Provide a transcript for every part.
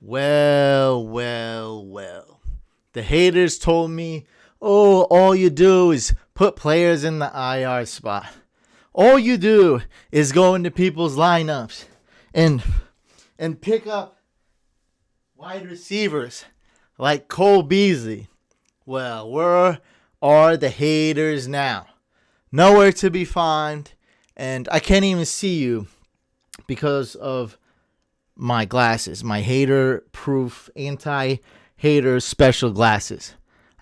Well. The haters told me, oh, all you do is put players in the IR spot. All you do is go into people's lineups and pick up wide receivers like Cole Beasley. Well, where are the haters now? Nowhere to be found, and I can't even see you because of my glasses, my hater-proof, anti-hater special glasses.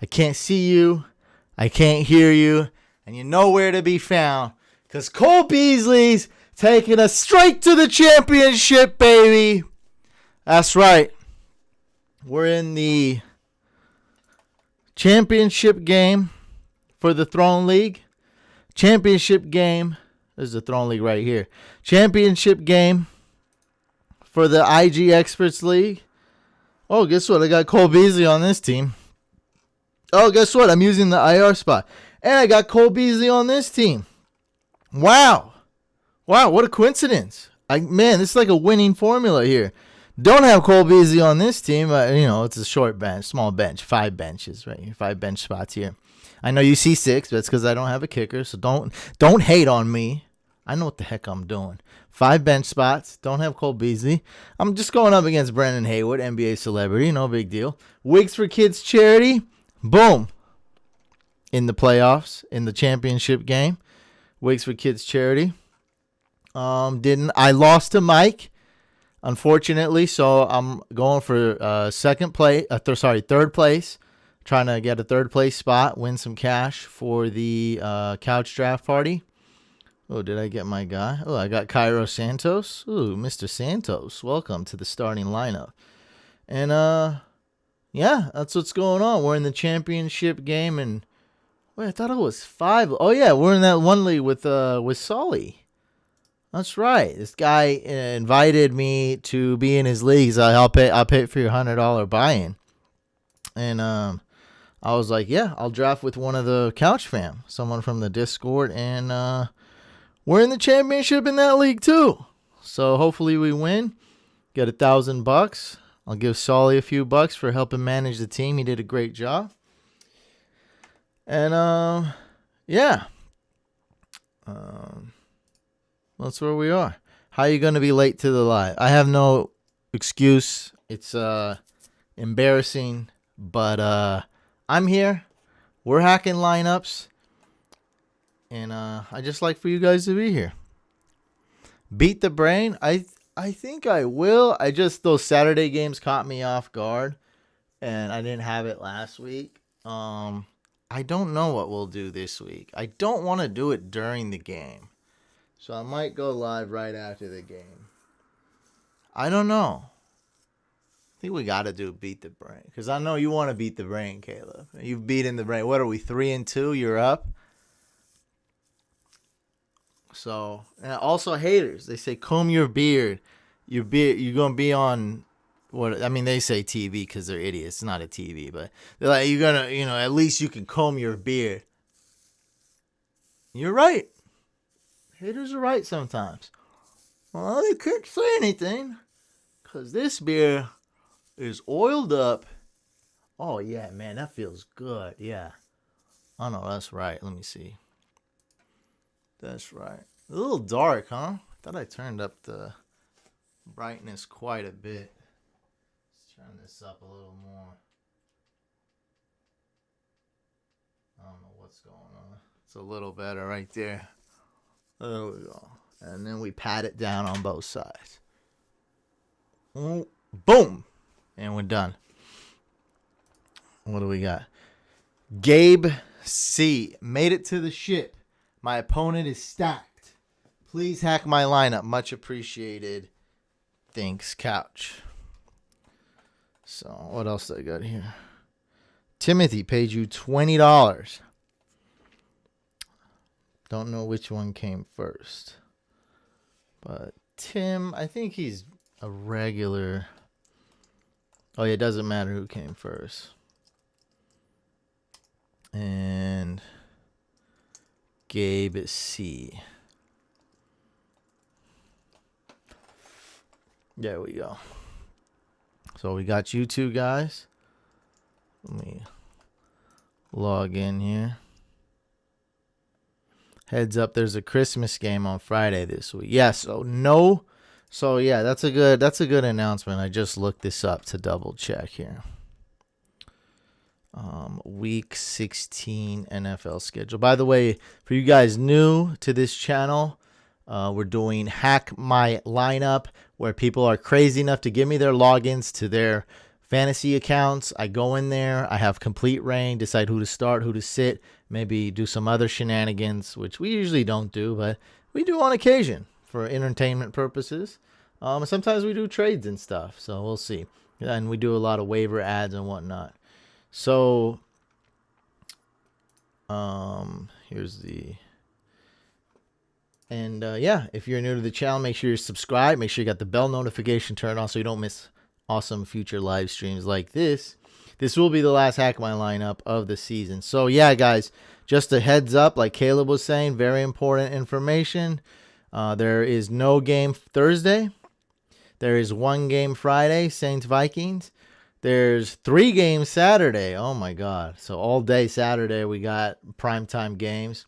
I can't see you, I can't hear you, and you're nowhere to be found because Cole Beasley's taking us straight to the championship, baby. That's right. We're in the championship game for the Throne League. Championship game. There's the Throne League right here. Championship game for the IG Experts League. Oh, guess what? I got Cole Beasley on this team. Oh, guess what? I'm using the IR spot. And I got Cole Beasley on this team. Wow, what a coincidence. Man, this is like a winning formula here. Don't have Cole Beasley on this team. It's a short bench, small bench, 5 benches, right here, 5 bench spots here. I know you see 6, but that's because I don't have a kicker, so don't hate on me. I know what the heck I'm doing. 5 bench spots, don't have Cole Beasley. I'm just going up against Brendan Haywood, NBA celebrity, no big deal. Wigs for Kids charity, boom. In the playoffs, in the championship game. Wigs for Kids charity. I lost to Mike, unfortunately, so I'm going for third place. Trying to get a third place spot, win some cash for the couch draft party. Oh, did I get my guy? Oh, I got Cairo Santos. Ooh, Mr. Santos, welcome to the starting lineup. And yeah, that's what's going on. We're in the championship game, and wait, I thought it was 5. Oh yeah, we're in that one league with Sully. That's right. This guy invited me to be in his leagues. I'll pay for your $100 buy-in. And I was like, yeah, I'll draft with one of the Couch fam, someone from the Discord, and we're in the championship in that league too. So hopefully we win, get $1,000. I'll give Sully a few bucks for helping manage the team. He did a great job. And yeah. That's where we are. How are you going to be late to the live? I have no excuse. It's embarrassing, but I'm here. We're hacking lineups, and I just like for you guys to be here. Beat the brain? I think I will. Those Saturday games caught me off guard, and I didn't have it last week. I don't know what we'll do this week. I don't want to do it during the game. So I might go live right after the game. I don't know. I think we got to do Beat the Brain. Because I know you want to beat the brain, Caleb. You've beaten the brain. What are we, 3-2? You're up? So, and also haters. They say, comb your beard. You're going to be on, they say TV because they're idiots. It's not a TV. But they're like, you're going to, at least you can comb your beard. You're right. Haters are right sometimes. Well, they can't say anything because this beer is oiled up. Oh, yeah, man, that feels good. Yeah. Oh, no, that's right. Let me see. That's right. A little dark, huh? I thought I turned up the brightness quite a bit. Let's turn this up a little more. I don't know what's going on. It's a little better right there. There we go. And then we pat it down on both sides. Boom. And we're done. What do we got? Gabe C. Made it to the ship. My opponent is stacked. Please hack my lineup. Much appreciated. Thanks, Couch. So, what else do I got here? Timothy paid you $20. Don't know which one came first. But Tim, I think he's a regular. Oh, yeah, it doesn't matter who came first. And Gabe is C. There we go. So we got you two guys. Let me log in here. Heads up, there's a Christmas game on Friday this week. Yeah, so no. So yeah, that's a good announcement. I just looked this up to double check here. Week 16 NFL schedule. By the way, for you guys new to this channel, we're doing Hack My Lineup, where people are crazy enough to give me their logins to their fantasy accounts. I go in there, I have complete reign, decide who to start, who to sit, maybe do some other shenanigans, which we usually don't do, but we do on occasion for entertainment purposes. Sometimes we do trades and stuff, so we'll see. And we do a lot of waiver ads and whatnot. So, here's the, and yeah, if you're new to the channel, make sure you're subscribed. Make sure you got the bell notification turned on so you don't miss awesome future live streams like this. This will be the last Hack My Lineup of the season. So yeah, guys, just a heads up, like Caleb was saying, very important information. There is no game Thursday. There is one game Friday, Saints Vikings. There's 3 games Saturday. Oh my God. So all day Saturday we got primetime games.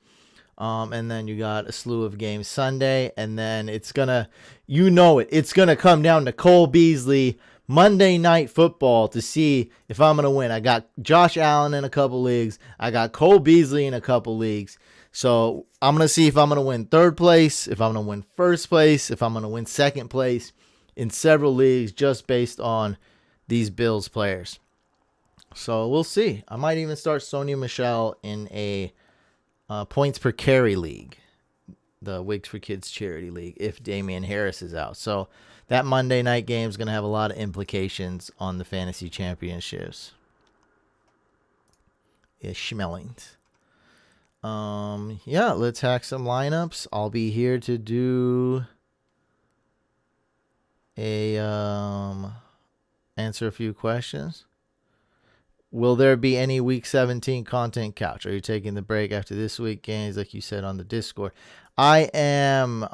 And then you got a slew of games Sunday. And then it's gonna, it's gonna come down to Cole Beasley Monday Night Football to see if I'm gonna win. I got Josh Allen in a couple leagues. I got Cole Beasley in a couple leagues. So I'm gonna see if I'm gonna win 3rd place, if I'm gonna win 1st place, if I'm gonna win 2nd place in several leagues just based on these Bills players. So we'll see. I might even start Sony Michel in a points per carry league, the Wigs for Kids charity league, if Damian Harris is out. So that Monday night game is going to have a lot of implications on the fantasy championships. Yeah, schmellings. Yeah, let's hack some lineups. I'll be here to do a answer a few questions. Will there be any Week 17 content couch? Are you taking the break after this week games like you said on the Discord? I am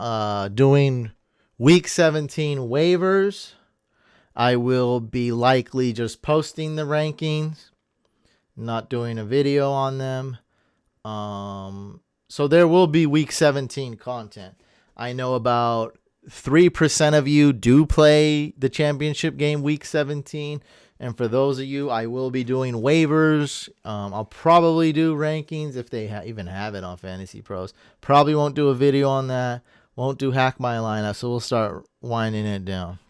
doing Week 17 waivers. I will be likely just posting the rankings, not doing a video on them. So there will be Week 17 content. I know about 3% of you do play the championship game Week 17. And for those of you, I will be doing waivers. I'll probably do rankings if they even have it on Fantasy Pros. Probably won't do a video on that. Won't do Hack My Lineup. So we'll start winding it down.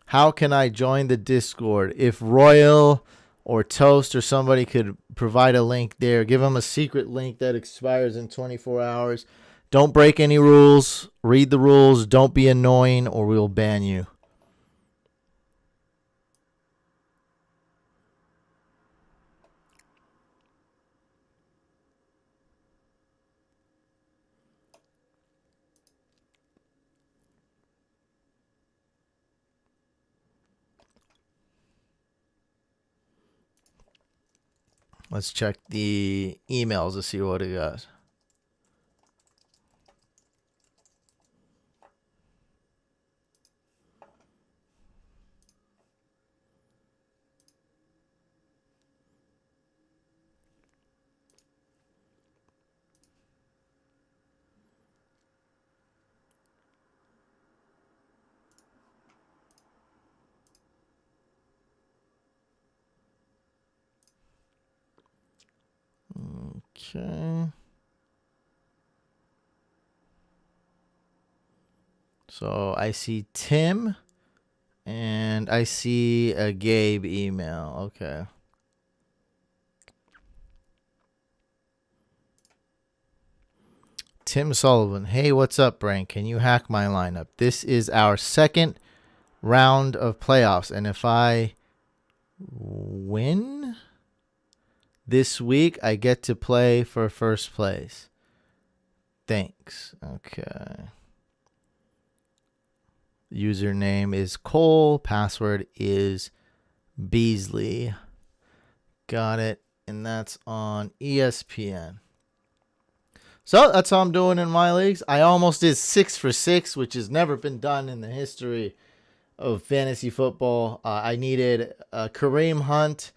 How can I join the Discord? If Royal or Toast or somebody could provide a link there, give them a secret link that expires in 24 hours. Don't break any rules. Read the rules. Don't be annoying or we'll ban you. Let's check the emails to see what it got. Okay. So I see Tim and I see a Gabe email. Okay. Tim Sullivan. Hey, what's up, Brain? Can you hack my lineup? This is our 2nd round of playoffs. And if I win this week, I get to play for 1st place. Thanks. Okay. Username is Cole. Password is Beasley. Got it. And that's on ESPN. So that's how I'm doing in my leagues. I almost did 6 for 6, which has never been done in the history of fantasy football. I needed Kareem Hunt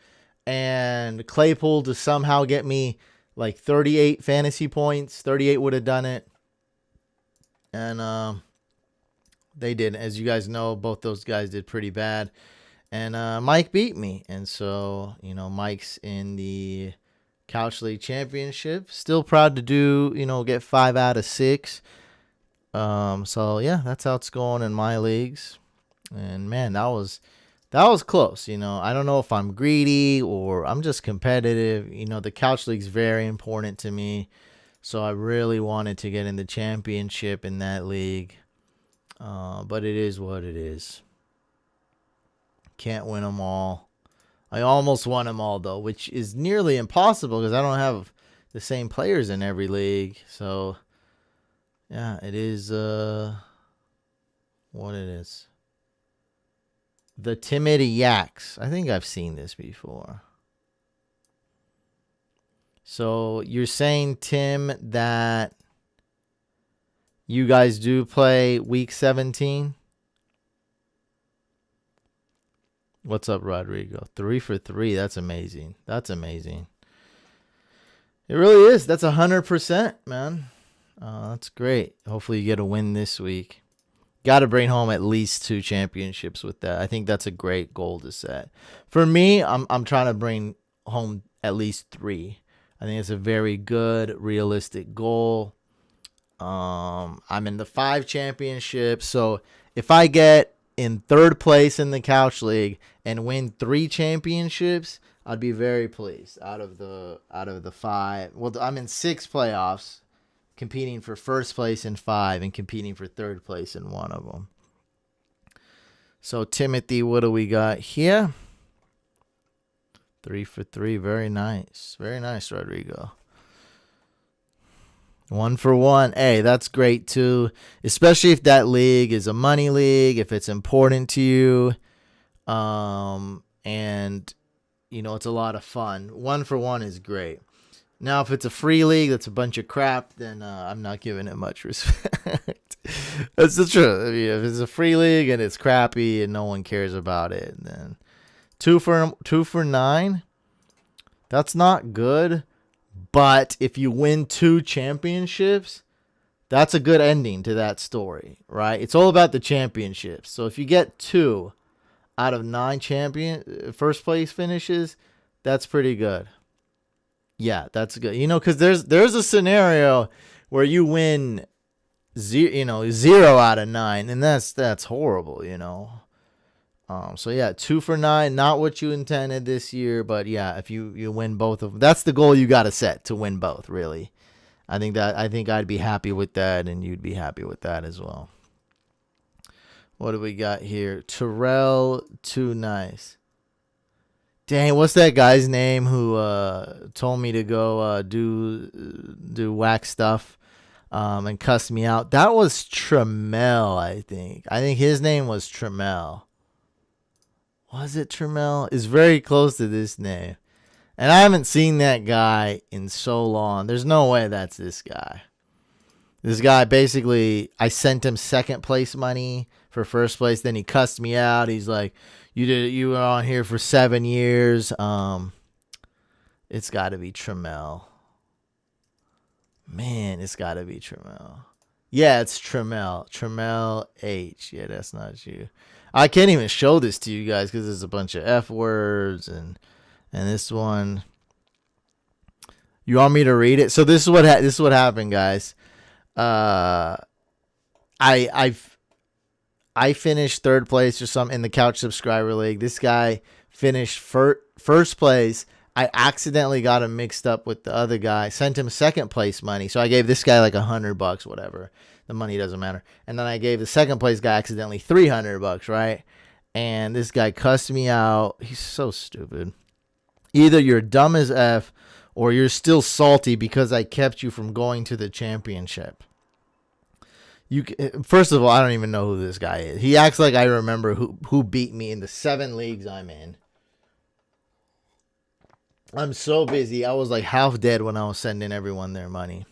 and Claypool to somehow get me like 38 fantasy points. 38 would have done it. And they did. As you guys know, both those guys did pretty bad. And Mike beat me. And so, Mike's in the Couch League Championship. Still proud to get 5 out of 6. So, yeah, that's how it's going in my leagues. And, man, that was close. I don't know if I'm greedy or I'm just competitive. The Couch League's very important to me. So I really wanted to get in the championship in that league. But it is what it is. Can't win them all. I almost won them all, though, which is nearly impossible because I don't have the same players in every league. So, yeah, it is what it is. The Timid Yaks. I think I've seen this before. So you're saying, Tim, that you guys do play week 17? What's up, Rodrigo? 3 for 3. That's amazing. That's amazing. It really is. That's 100%, man. That's great. Hopefully you get a win this week. Got to bring home at least 2 championships with that. I think that's a great goal to set. For me, I'm trying to bring home at least 3. I think it's a very good, realistic goal. I'm in the 5 championships, so if I get in 3rd place in the Couch League and win 3 championships, I'd be very pleased. Out of the 5, well, I'm in 6 playoffs, competing for 1st place in 5 and competing for 3rd place in 1 of them. So Timothy, what do we got here? 3 for 3. Very nice. Very nice, Rodrigo. 1 for 1. Hey, that's great too. Especially if that league is a money league, if it's important to you. And it's a lot of fun. 1 for 1 is great. Now, if it's a free league that's a bunch of crap, then I'm not giving it much respect. That's the truth. I mean, if it's a free league and it's crappy and no one cares about it, then 2 for 9. That's not good. But if you win 2 championships, that's a good ending to that story, right? It's all about the championships. So if you get 2 out of 9 first place finishes, that's pretty good. Yeah, that's good. Because there's a scenario where you win 0 out of 9, and that's horrible, So yeah, 2 for 9, not what you intended this year, but yeah, if you win both of them, that's the goal you got to set, to win both. Really, I think I'd be happy with that, and you'd be happy with that as well. What do we got here? Terrell, too nice. Dang, what's that guy's name who told me to go do whack stuff and cuss me out? That was Tremel, I think. I think his name was Tremel. Was it Tremel? It's very close to this name. And I haven't seen that guy in so long. There's no way that's this guy. This guy, basically, I sent him 2nd place money for 1st place. Then he cussed me out. He's like, you were on here for 7 years. It's got to be Tremel. Man, it's got to be Tremel. Yeah, it's Tremel. Tremel H. Yeah, that's not you. I can't even show this to you guys because there's a bunch of F words and this one. You want me to read it? So this is what happened, guys. I finished 3rd place or something in the Couch Subscriber League. This guy finished 1st place. I accidentally got him mixed up with the other guy. Sent him 2nd place money, so I gave this guy like $100, whatever. The money doesn't matter. And then I gave the 2nd place guy accidentally $300, right? And this guy cussed me out. He's so stupid. Either you're dumb as F or you're still salty because I kept you from going to the championship. First of all, I don't even know who this guy is. He acts like I remember who beat me in the 7 leagues I'm in. I'm so busy. I was like half dead when I was sending everyone their money.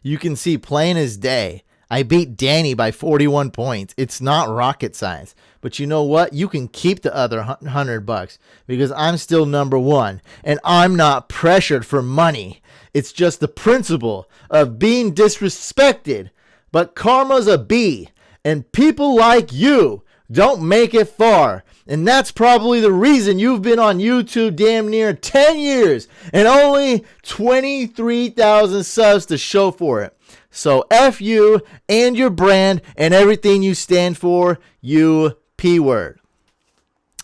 You can see plain as day. I beat Danny by 41 points. It's not rocket science. But you know what? You can keep the other $100 because I'm still number one and I'm not pressured for money. It's just the principle of being disrespected. But karma's a B, and people like you don't make it far. And that's probably the reason you've been on YouTube damn near 10 years and only 23,000 subs to show for it. So F you and your brand and everything you stand for, you P-word.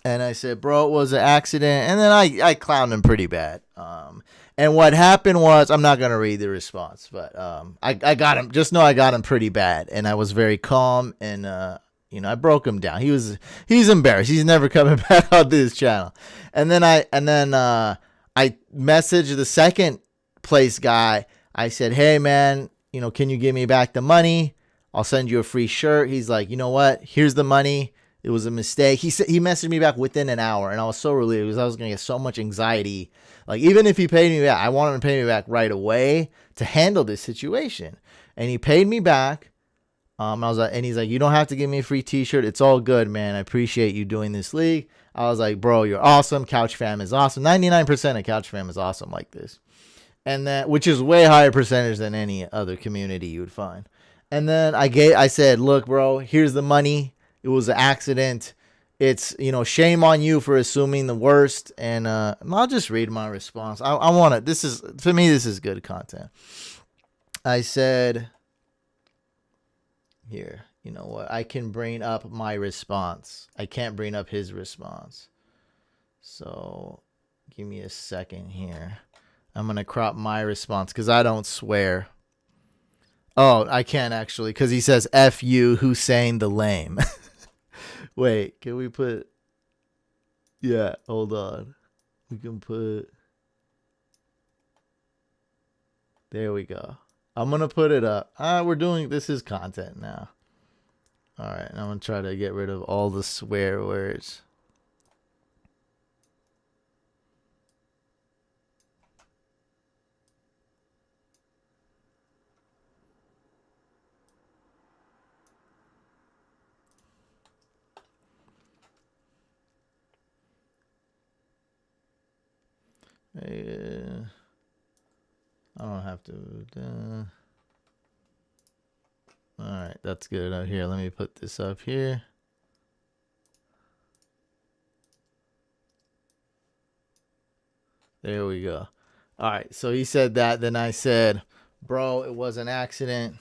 And I said, bro, it was an accident. And then I clowned him pretty bad. And what happened was, I'm not going to read the response, but I got him. Just know I got him pretty bad. And I was very calm and, I broke him down. He's embarrassed. He's never coming back on this channel. And then I messaged the second place guy. I said, hey man, can you give me back the money? I'll send you a free shirt. He's like, you know what? Here's the money. It was a mistake. He messaged me back within an hour, and I was so relieved because I was gonna get so much anxiety. Like, even if he paid me back, I wanted him to pay me back right away to handle this situation. And he paid me back. I was like, and he's like, you don't have to give me a free t-shirt. It's all good, man. I appreciate you doing this league. I was like, bro, you're awesome. Couch fam is awesome. 99% of couch fam is awesome like this. And then, which is way higher percentage than any other community you would find. And then I said, look, bro, here's the money. It was an accident. It's, shame on you for assuming the worst. And I'll just read my response. I want to, for me, this is good content. I said, here, you know what? I can bring up my response. I can't bring up his response. So give me a second here. I'm going to crop my response because I don't swear. Oh, I can't actually because he says F you, Hussein the lame. Wait, can we put... Yeah, hold on. We can put... There we go. I'm going to put it up. This is content now. All right, I'm going to try to get rid of all the swear words. I don't have to. All right, that's good. Out here, let me put this up here. There we go. All right, so he said that. Then I said, bro, it was an accident.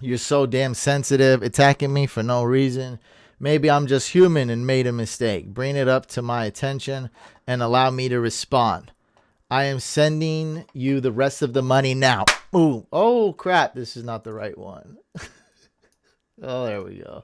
You're so damn sensitive, attacking me for no reason. Maybe I'm just human and made a mistake. Bring it up to my attention and allow me to respond. I am sending you the rest of the money now. Ooh, oh crap, this is not the right one. Oh, there we go.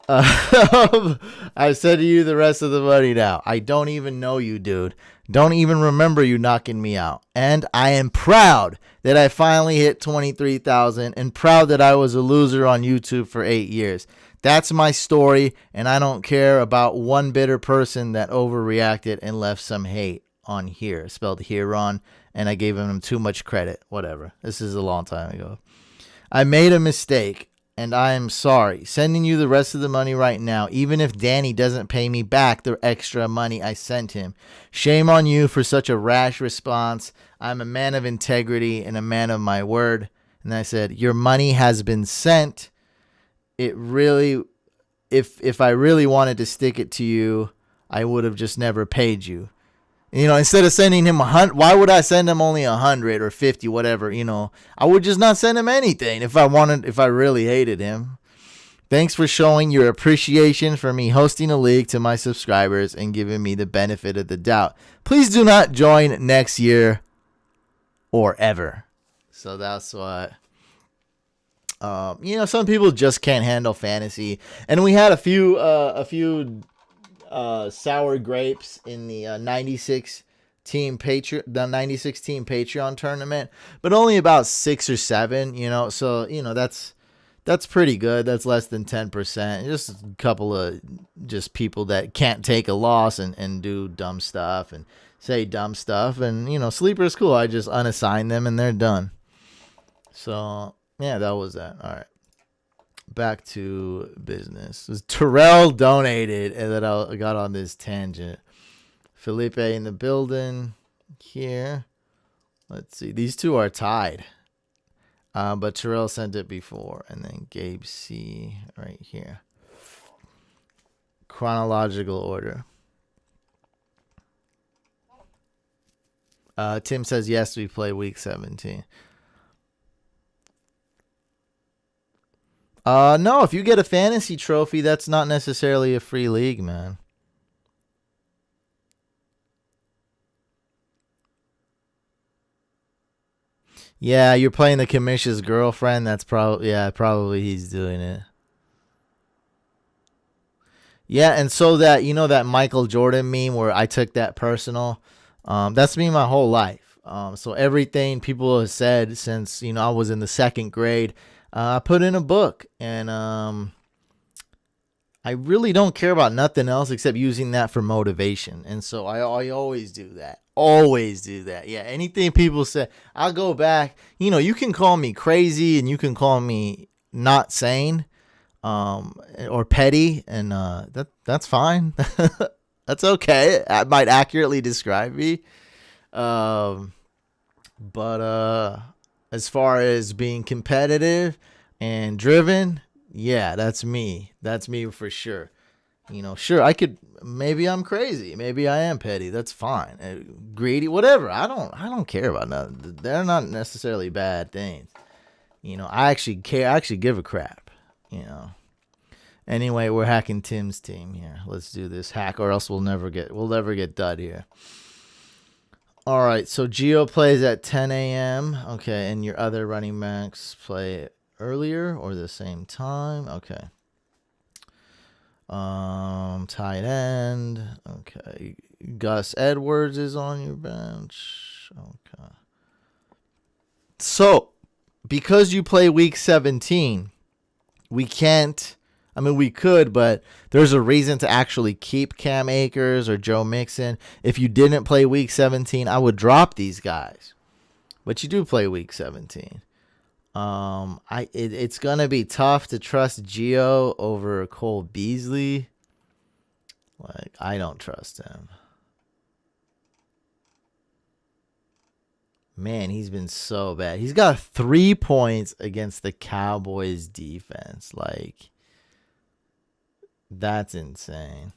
I said to you the rest of the money now. I don't even know you, dude. Don't even remember you knocking me out. And I am proud that I finally hit 23,000 and proud that I was a loser on YouTube for 8 years. That's my story, and I don't care about one bitter person that overreacted and left some hate on here, spelled Huron, and I gave him too much credit. Whatever. This is a long time ago. I made a mistake, and I am sorry. Sending you the rest of the money right now, even if Danny doesn't pay me back the extra money I sent him. Shame on you for such a rash response. I'm a man of integrity and a man of my word. And I said, your money has been sent. It really, if I really wanted to stick it to you, I would have just never paid you. Instead of sending him 100, why would I send him only 100 or 50, whatever, I would just not send him anything if I really hated him. Thanks for showing your appreciation for me hosting a league to my subscribers and giving me the benefit of the doubt. Please do not join next year or ever. So that's what, some people just can't handle fantasy. And we had a few sour grapes in the 96 team Patreon tournament, but only about 6 or 7, so that's pretty good. That's less than 10%. Just a couple of just people that can't take a loss and do dumb stuff and say dumb stuff, and sleeper is cool. I just unassign them and they're done. So, yeah, that was that. All right. Back to business. Terrell donated, and then I got on this tangent. Felipe in the building here. Let's see. These two are tied. But Terrell sent it before. And then Gabe C right here. Chronological order. Tim says, yes, we play week 17. No, if you get a fantasy trophy, that's not necessarily a free league, man. Yeah, you're playing the commission's girlfriend. That's probably he's doing it. Yeah, and so that that Michael Jordan meme where I took that personal, that's me my whole life. So everything people have said since I was in the second grade, I put in a book, and I really don't care about nothing else except using that for motivation. And so I always do that. Always do that. Yeah, anything people say, I'll go back. You can call me crazy and you can call me not sane, or petty, and that's fine. That's okay. I might accurately describe me. But as far as being competitive and driven, yeah, that's me. That's me for sure. Sure, maybe I'm crazy. Maybe I am petty. That's fine. Greedy, whatever. I don't care about nothing. They're not necessarily bad things. I actually care. I actually give a crap. Anyway, we're hacking Tim's team here. Let's do this hack, or else we'll never get dud here. All right, so Gio plays at 10 a.m. Okay, and your other running backs play earlier or the same time. Okay. Tight end. Okay. Gus Edwards is on your bench. Okay. So, because you play week 17, we can't. I mean, we could, but there's a reason to actually keep Cam Akers or Joe Mixon. If you didn't play week 17, I would drop these guys. But you do play week 17. It's gonna be tough to trust Gio over Cole Beasley. Like, I don't trust him. Man, he's been so bad. He's got 3 points against the Cowboys defense. Like, that's insane.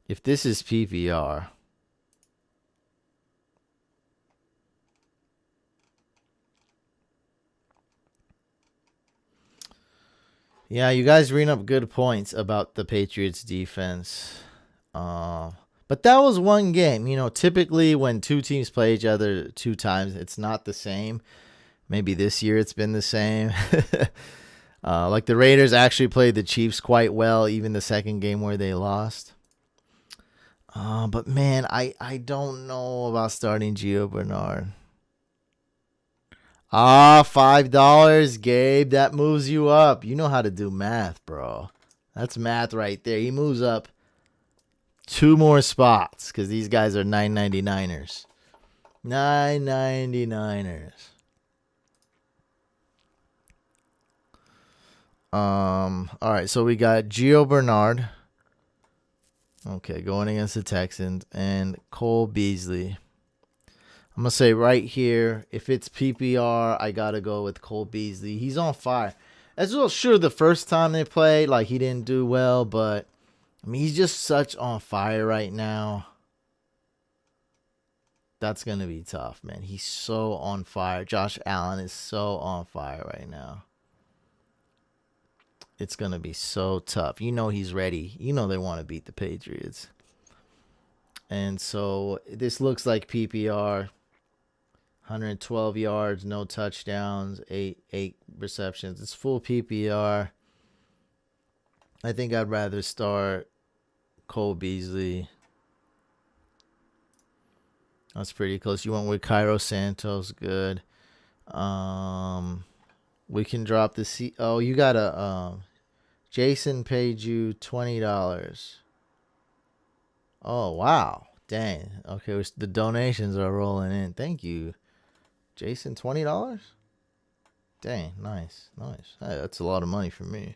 If this is PPR, yeah, you guys bring up good points about the Patriots defense. But that was one game. Typically when two teams play each other 2 times, it's not the same. Maybe this year it's been the same. Like the Raiders actually played the Chiefs quite well, even the second game where they lost. But man, I don't know about starting Gio Bernard. $5, Gabe. That moves you up. You know how to do math, bro. That's math right there. He moves up 2 more spots because these guys are 9.99ers. 9.99ers. All right, so we got Gio Bernard. Okay, going against the Texans, and Cole Beasley. I'm going to say right here, if it's PPR, I got to go with Cole Beasley. He's on fire. As well, sure, the first time they played, like, he didn't do well, but, I mean, he's just such on fire right now. That's going to be tough, man. He's so on fire. Josh Allen is so on fire right now. It's going to be so tough. He's ready. They want to beat the Patriots. And so this looks like PPR. 112 yards, no touchdowns, 8 receptions. It's full PPR. I think I'd rather start Cole Beasley. That's pretty close. You went with Cairo Santos. Good. We can drop the C. Oh, you got a Jason paid you $20. Oh, wow. Dang. Okay, the donations are rolling in. Thank you. Jason, $20? Dang, nice. Hey, that's a lot of money for me.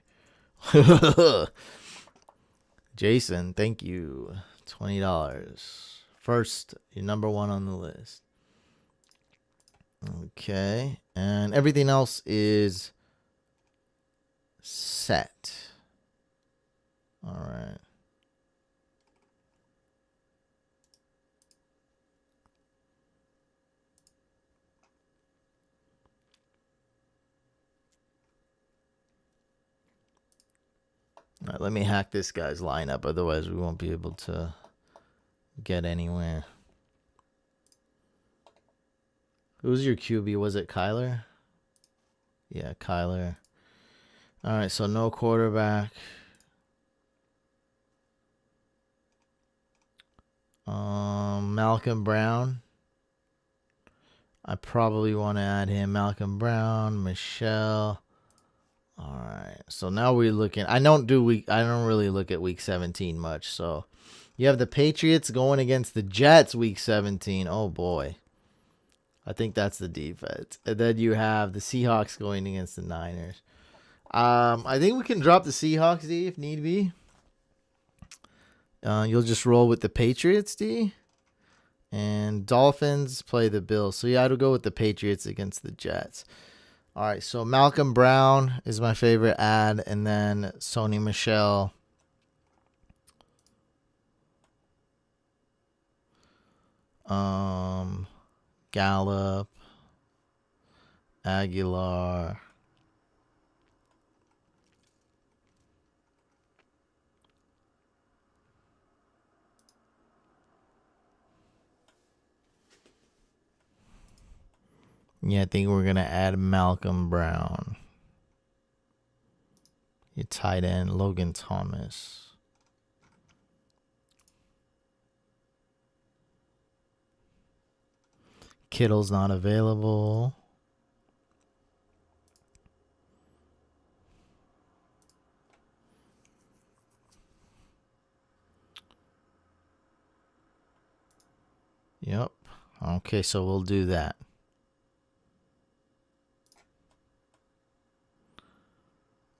Jason, thank you. $20. First, you're number 1 on the list. Okay. And everything else is set. All right. All right, let me hack this guy's lineup. Otherwise, we won't be able to get anywhere. Who's your QB? Was it Kyler? Yeah, Kyler. All right, so no quarterback. Malcolm Brown. I probably want to add him. Malcolm Brown, Michelle. All right, so now we're looking. I don't really look at week 17 much. So you have the Patriots going against the Jets week 17. Oh boy, I think that's the defense. And then you have the Seahawks going against the Niners. I think we can drop the Seahawks, D, if need be. You'll just roll with the Patriots, D. And Dolphins play the Bills. So yeah, I'd go with the Patriots against the Jets. All right, so Malcolm Brown is my favorite ad, and then Sony Michel. Gallup, Aguilar. Yeah, I think we're going to add Malcolm Brown. Your tight end, Logan Thomas. Kittle's not available. Yep. Okay, so we'll do that.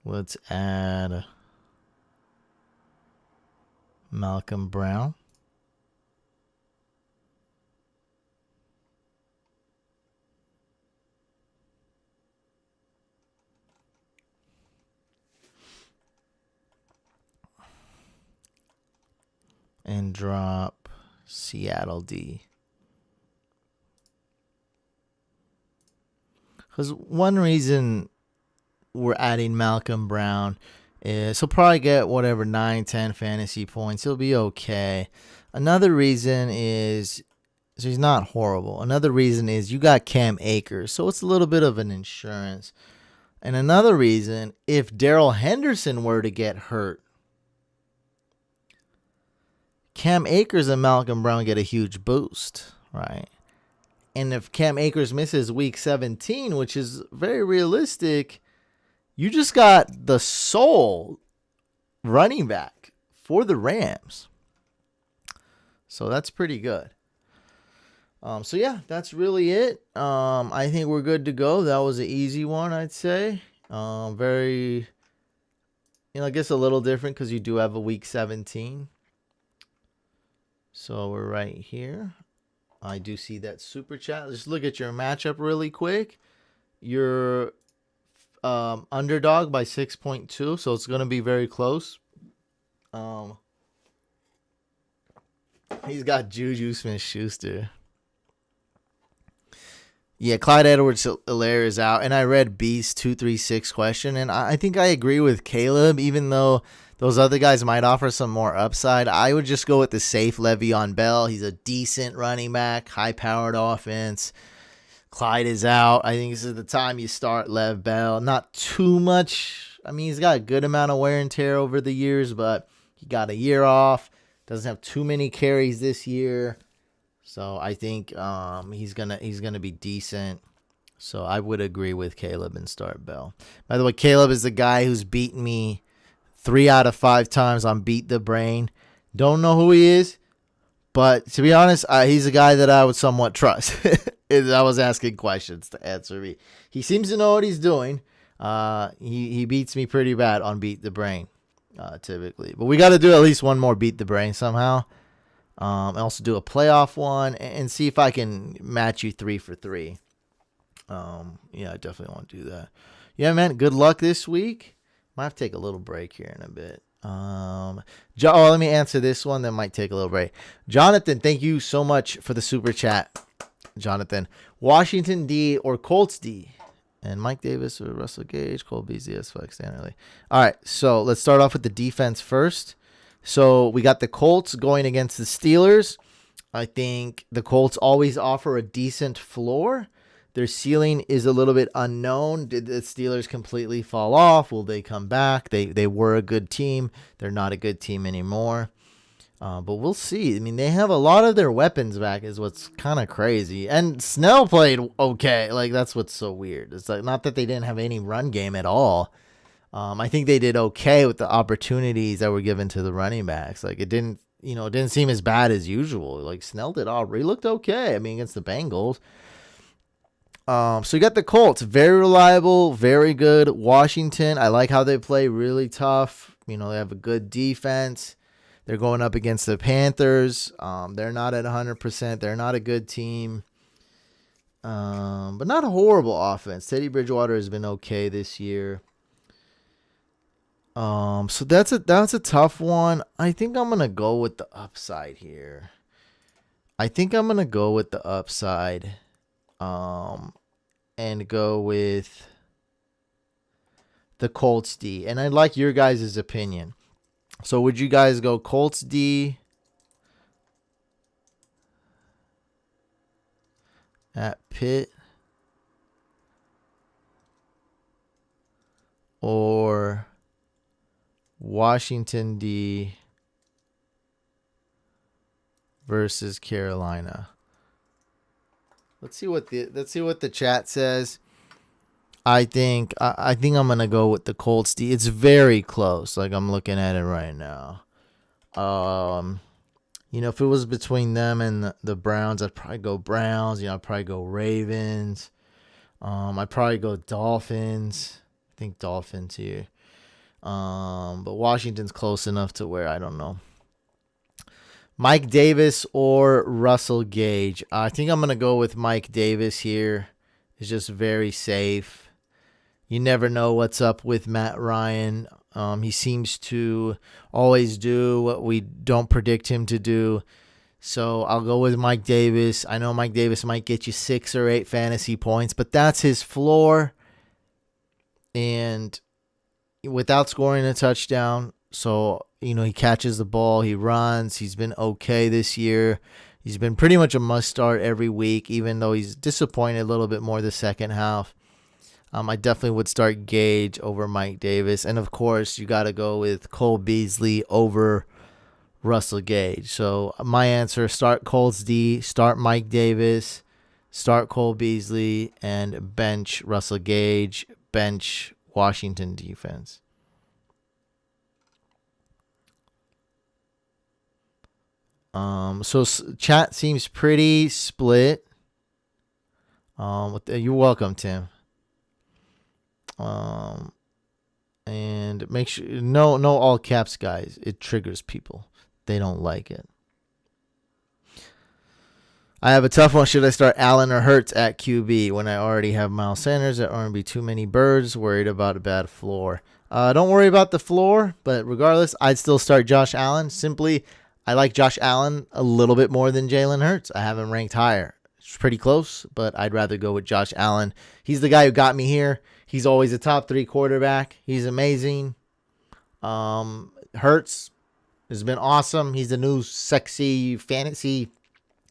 Let's add Malcolm Brown. And drop Seattle D. Because one reason we're adding Malcolm Brown is he'll probably get whatever 9-10 fantasy points. He'll be okay. Another reason is, so he's not horrible. Another reason is you got Cam Akers, so it's a little bit of an insurance. And another reason, if Darrell Henderson were to get hurt, Cam Akers and Malcolm Brown get a huge boost, right? And if Cam Akers misses week 17, which is very realistic, you just got the sole running back for the Rams. So that's pretty good. So yeah, that's really it. I think we're good to go. That was an easy one, I'd say. Very, I guess a little different because you do have a week 17. So we're right here. I do see that super chat. Let's look at your matchup really quick. You're underdog by 6.2, so it's going to be very close. He's got Juju Smith-Schuster. Yeah, Clyde Edwards-Helaire is out, and I read B's 236 question, and I think I agree with Caleb, even though those other guys might offer some more upside. I would just go with the safe Le'Veon Bell. He's a decent running back, high-powered offense. Clyde is out. I think this is the time you start Lev Bell. Not too much. I mean, he's got a good amount of wear and tear over the years, but he got a year off. Doesn't have too many carries this year. So I think he's gonna be decent. So I would agree with Caleb and start Bell. By the way, Caleb is the guy who's beaten me 3 out of 5 times on Beat the Brain. Don't know who he is, but to be honest, he's a guy that I would somewhat trust. I was asking questions to answer me. He seems to know what he's doing. He beats me pretty bad on Beat the Brain, typically. But we got to do at least one more Beat the Brain somehow. And also do a playoff one and see if I can match you 3 for 3. Yeah, I definitely want to do that. Yeah, man. Good luck this week. Might have to take a little break here in a bit. Let me answer this one. That might take a little break. Jonathan, thank you so much for the super chat. Jonathan, Washington D or Colts D? And Mike Davis or Russell Gage, Cole Beasley as flex standardly. All right, so let's start off with the defense first. So we got the Colts going against the Steelers. I think the Colts always offer a decent floor. Their ceiling is a little bit unknown. Did the Steelers completely fall off? Will they come back? They were a good team. They're not a good team anymore. But we'll see. I mean, they have a lot of their weapons back is what's kind of crazy. And Snell played okay. Like, that's what's so weird. It's like not that they didn't have any run game at all. I think they did okay with the opportunities that were given to the running backs. Like, it didn't seem as bad as usual. Like, Snell did all. He looked okay. I mean, against the Bengals. So you got the Colts, very reliable, very good. Washington, I like how they play, really tough. They have a good defense. They're going up against the Panthers. They're not at 100%. They're not a good team, but not a horrible offense. Teddy Bridgewater has been okay this year. So that's a tough one. I think I'm gonna go with the upside here. And go with the Colts D. And I'd like your guys' opinion. So would you guys go Colts D at Pitt or Washington D versus Carolina? Let's see what the chat says. I think I'm gonna go with the Colts D. It's very close. Like, I'm looking at it right now. If it was between them and the Browns, I'd probably go Browns. I'd probably go Ravens. I'd probably go Dolphins. I think Dolphins here. But Washington's close enough to where I don't know. Mike Davis or Russell Gage? I think I'm going to go with Mike Davis here. It's just very safe. You never know what's up with Matt Ryan. He seems to always do what we don't predict him to do. So I'll go with Mike Davis. I know Mike Davis might get you 6 or 8 fantasy points, but that's his floor. And without scoring a touchdown, so he catches the ball, he runs. He's been okay this year. He's been pretty much a must start every week, even though he's disappointed a little bit more the second half. I definitely would start Gage over Mike Davis. And, of course, you got to go with Cole Beasley over Russell Gage. So my answer, start Colts D, start Mike Davis, start Cole Beasley, and bench Russell Gage, bench Washington defense. So chat seems pretty split. You're welcome, Tim. And make sure no all caps, guys. It triggers people. They don't like it. I have a tough one. Should I start Allen or Hurts at QB when I already have Miles Sanders? There aren't be too many birds. Worried about a bad floor. Don't worry about the floor, but regardless, I'd still start Josh Allen. Simply, I like Josh Allen a little bit more than Jalen Hurts. I have him ranked higher. It's pretty close, but I'd rather go with Josh Allen. He's the guy who got me here. He's always a top 3 quarterback. He's amazing. Hurts has been awesome. He's the new sexy fantasy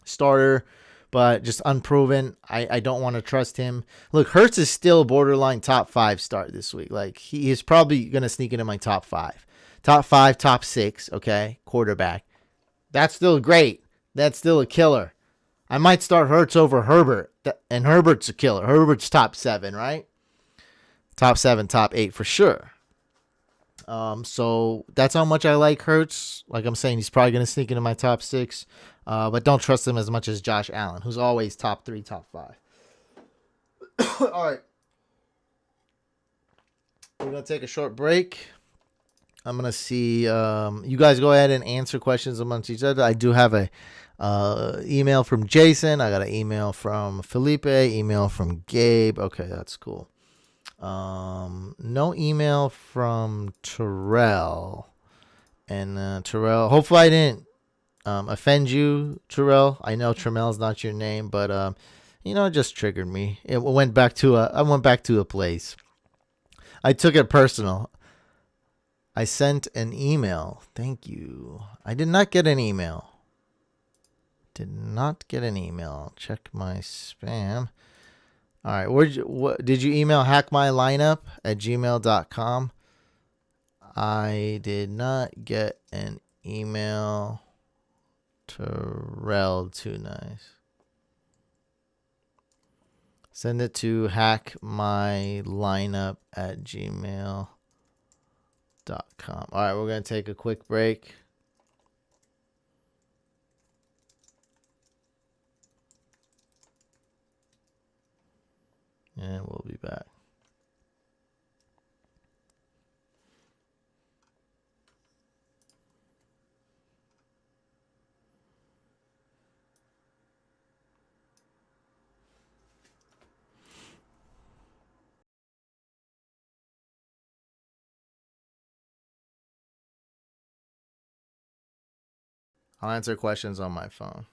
starter, but just unproven. I don't want to trust him. Look, Hurts is still borderline top 5 start this week. Like, he is probably going to sneak into my top 5. Top 5, top 6, okay, quarterback. That's still great. That's still a killer. I might start Hurts over Herbert, and Herbert's a killer. Herbert's top 7, right? Top 7, top 8 for sure. So that's how much I like Hurts. Like I'm saying, he's probably going to sneak into my top 6. but don't trust him as much as Josh Allen, who's always top 3, top 5. All right. We're going to take a short break. I'm going to see. You guys go ahead and answer questions amongst each other. I do have a email from Jason. I got an email from Felipe, email from Gabe. Okay, that's cool. No email from Terrell. And Terrell, hopefully I didn't offend you, Terrell. I know Tramel's not your name, but it just triggered me. I went back to a place. I took it personal. I sent an email. Thank you. I did not get an email. Check my spam. All right. Did you email hackmylineup@gmail.com? I did not get an email. Terrell, too nice. Send it to hackmylineup@gmail.com. All right, we're going to take a quick break. And we'll be back. I'll answer questions on my phone.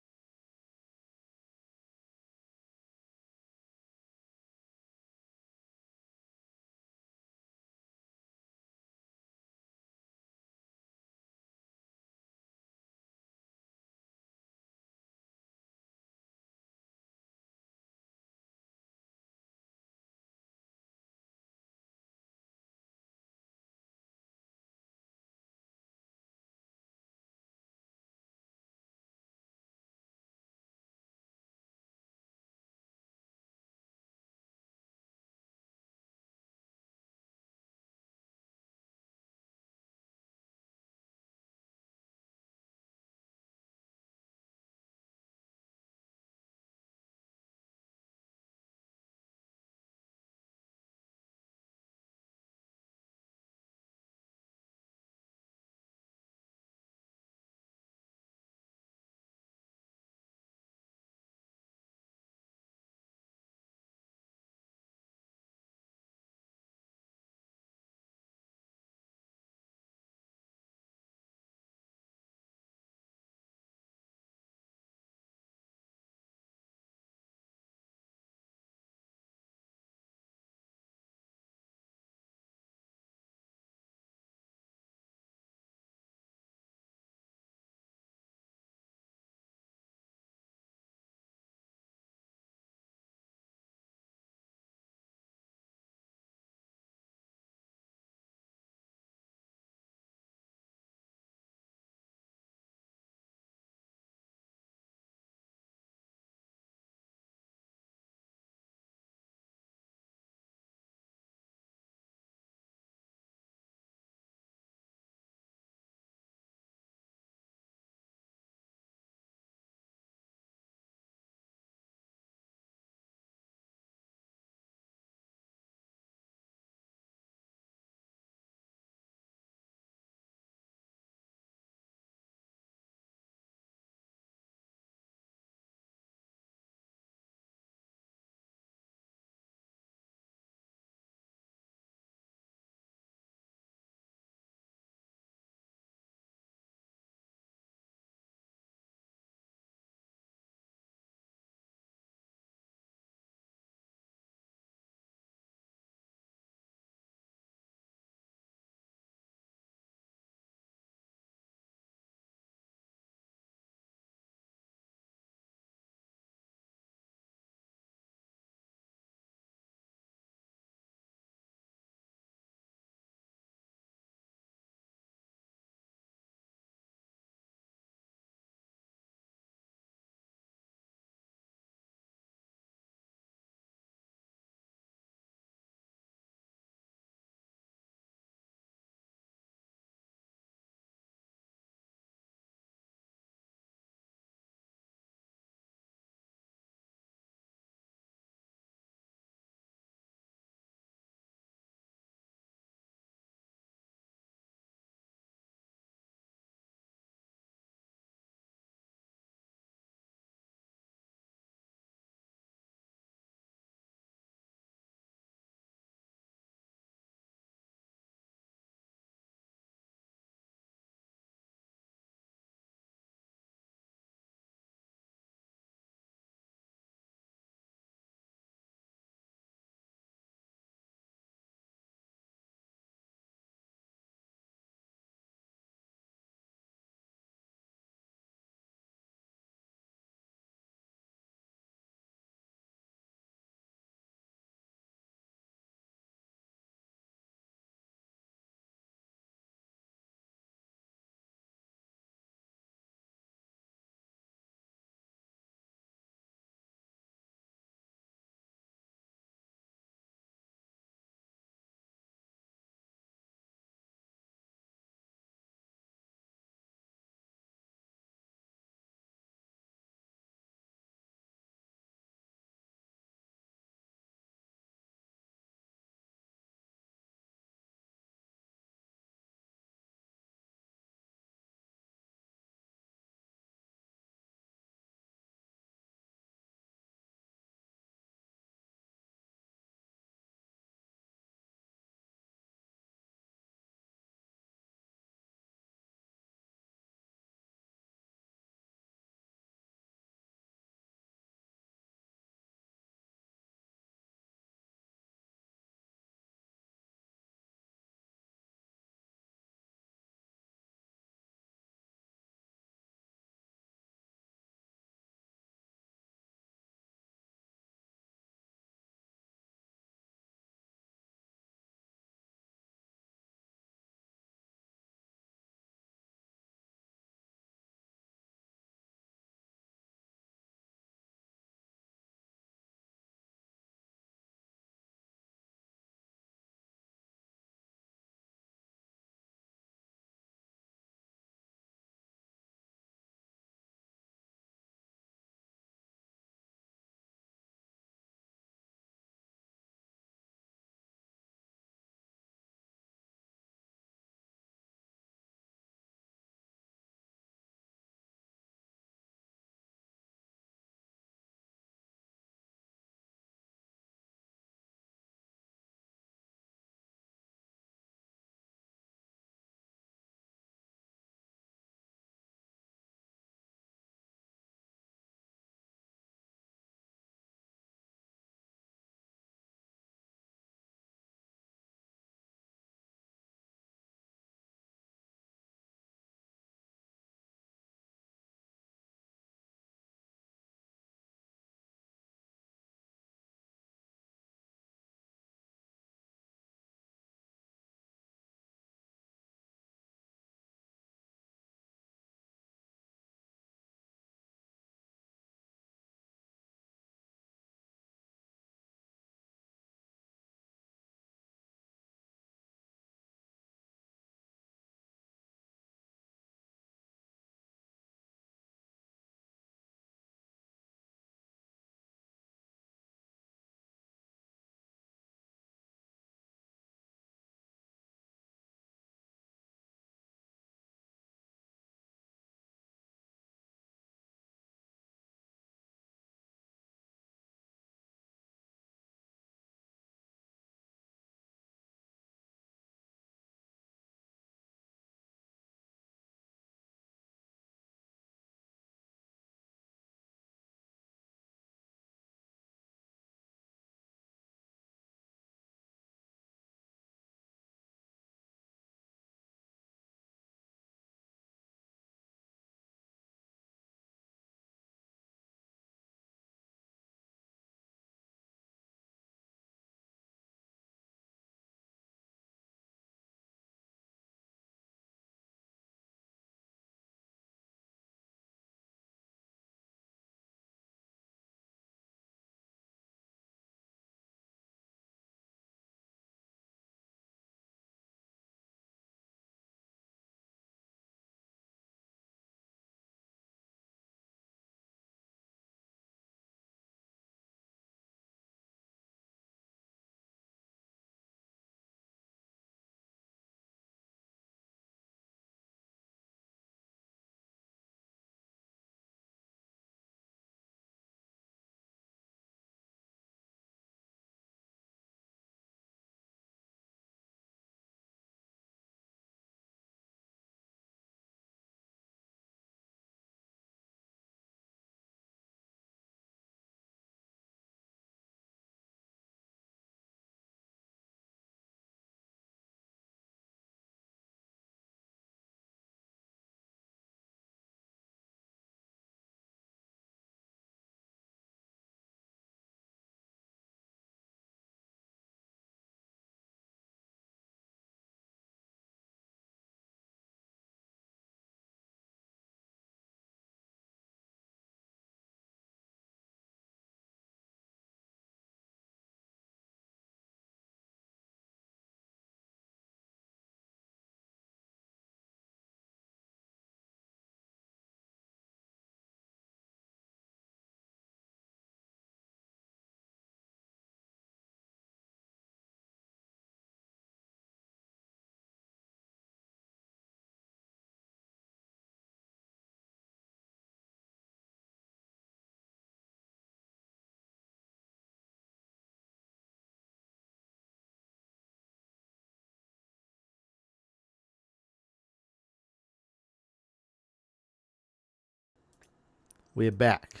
We're back.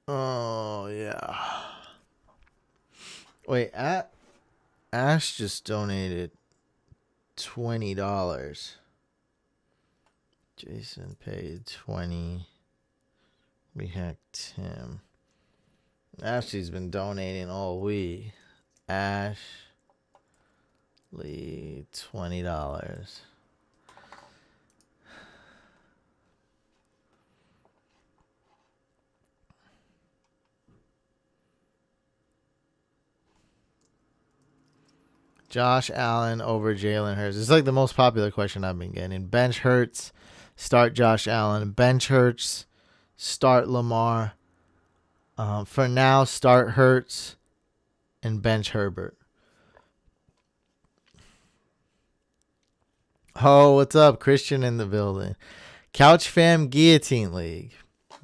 Oh, yeah. Wait, Ash just donated $20. Jason paid 20. We hacked him. Ashley's been donating all week. Ashley, $20. Josh Allen over Jalen Hurts. It's like the most popular question I've been getting. Bench Hurts, start Josh Allen. Bench Hurts, start Lamar. For now, start Hurts and bench Herbert. Oh, what's up? Christian in the building. Couch Fam Guillotine League.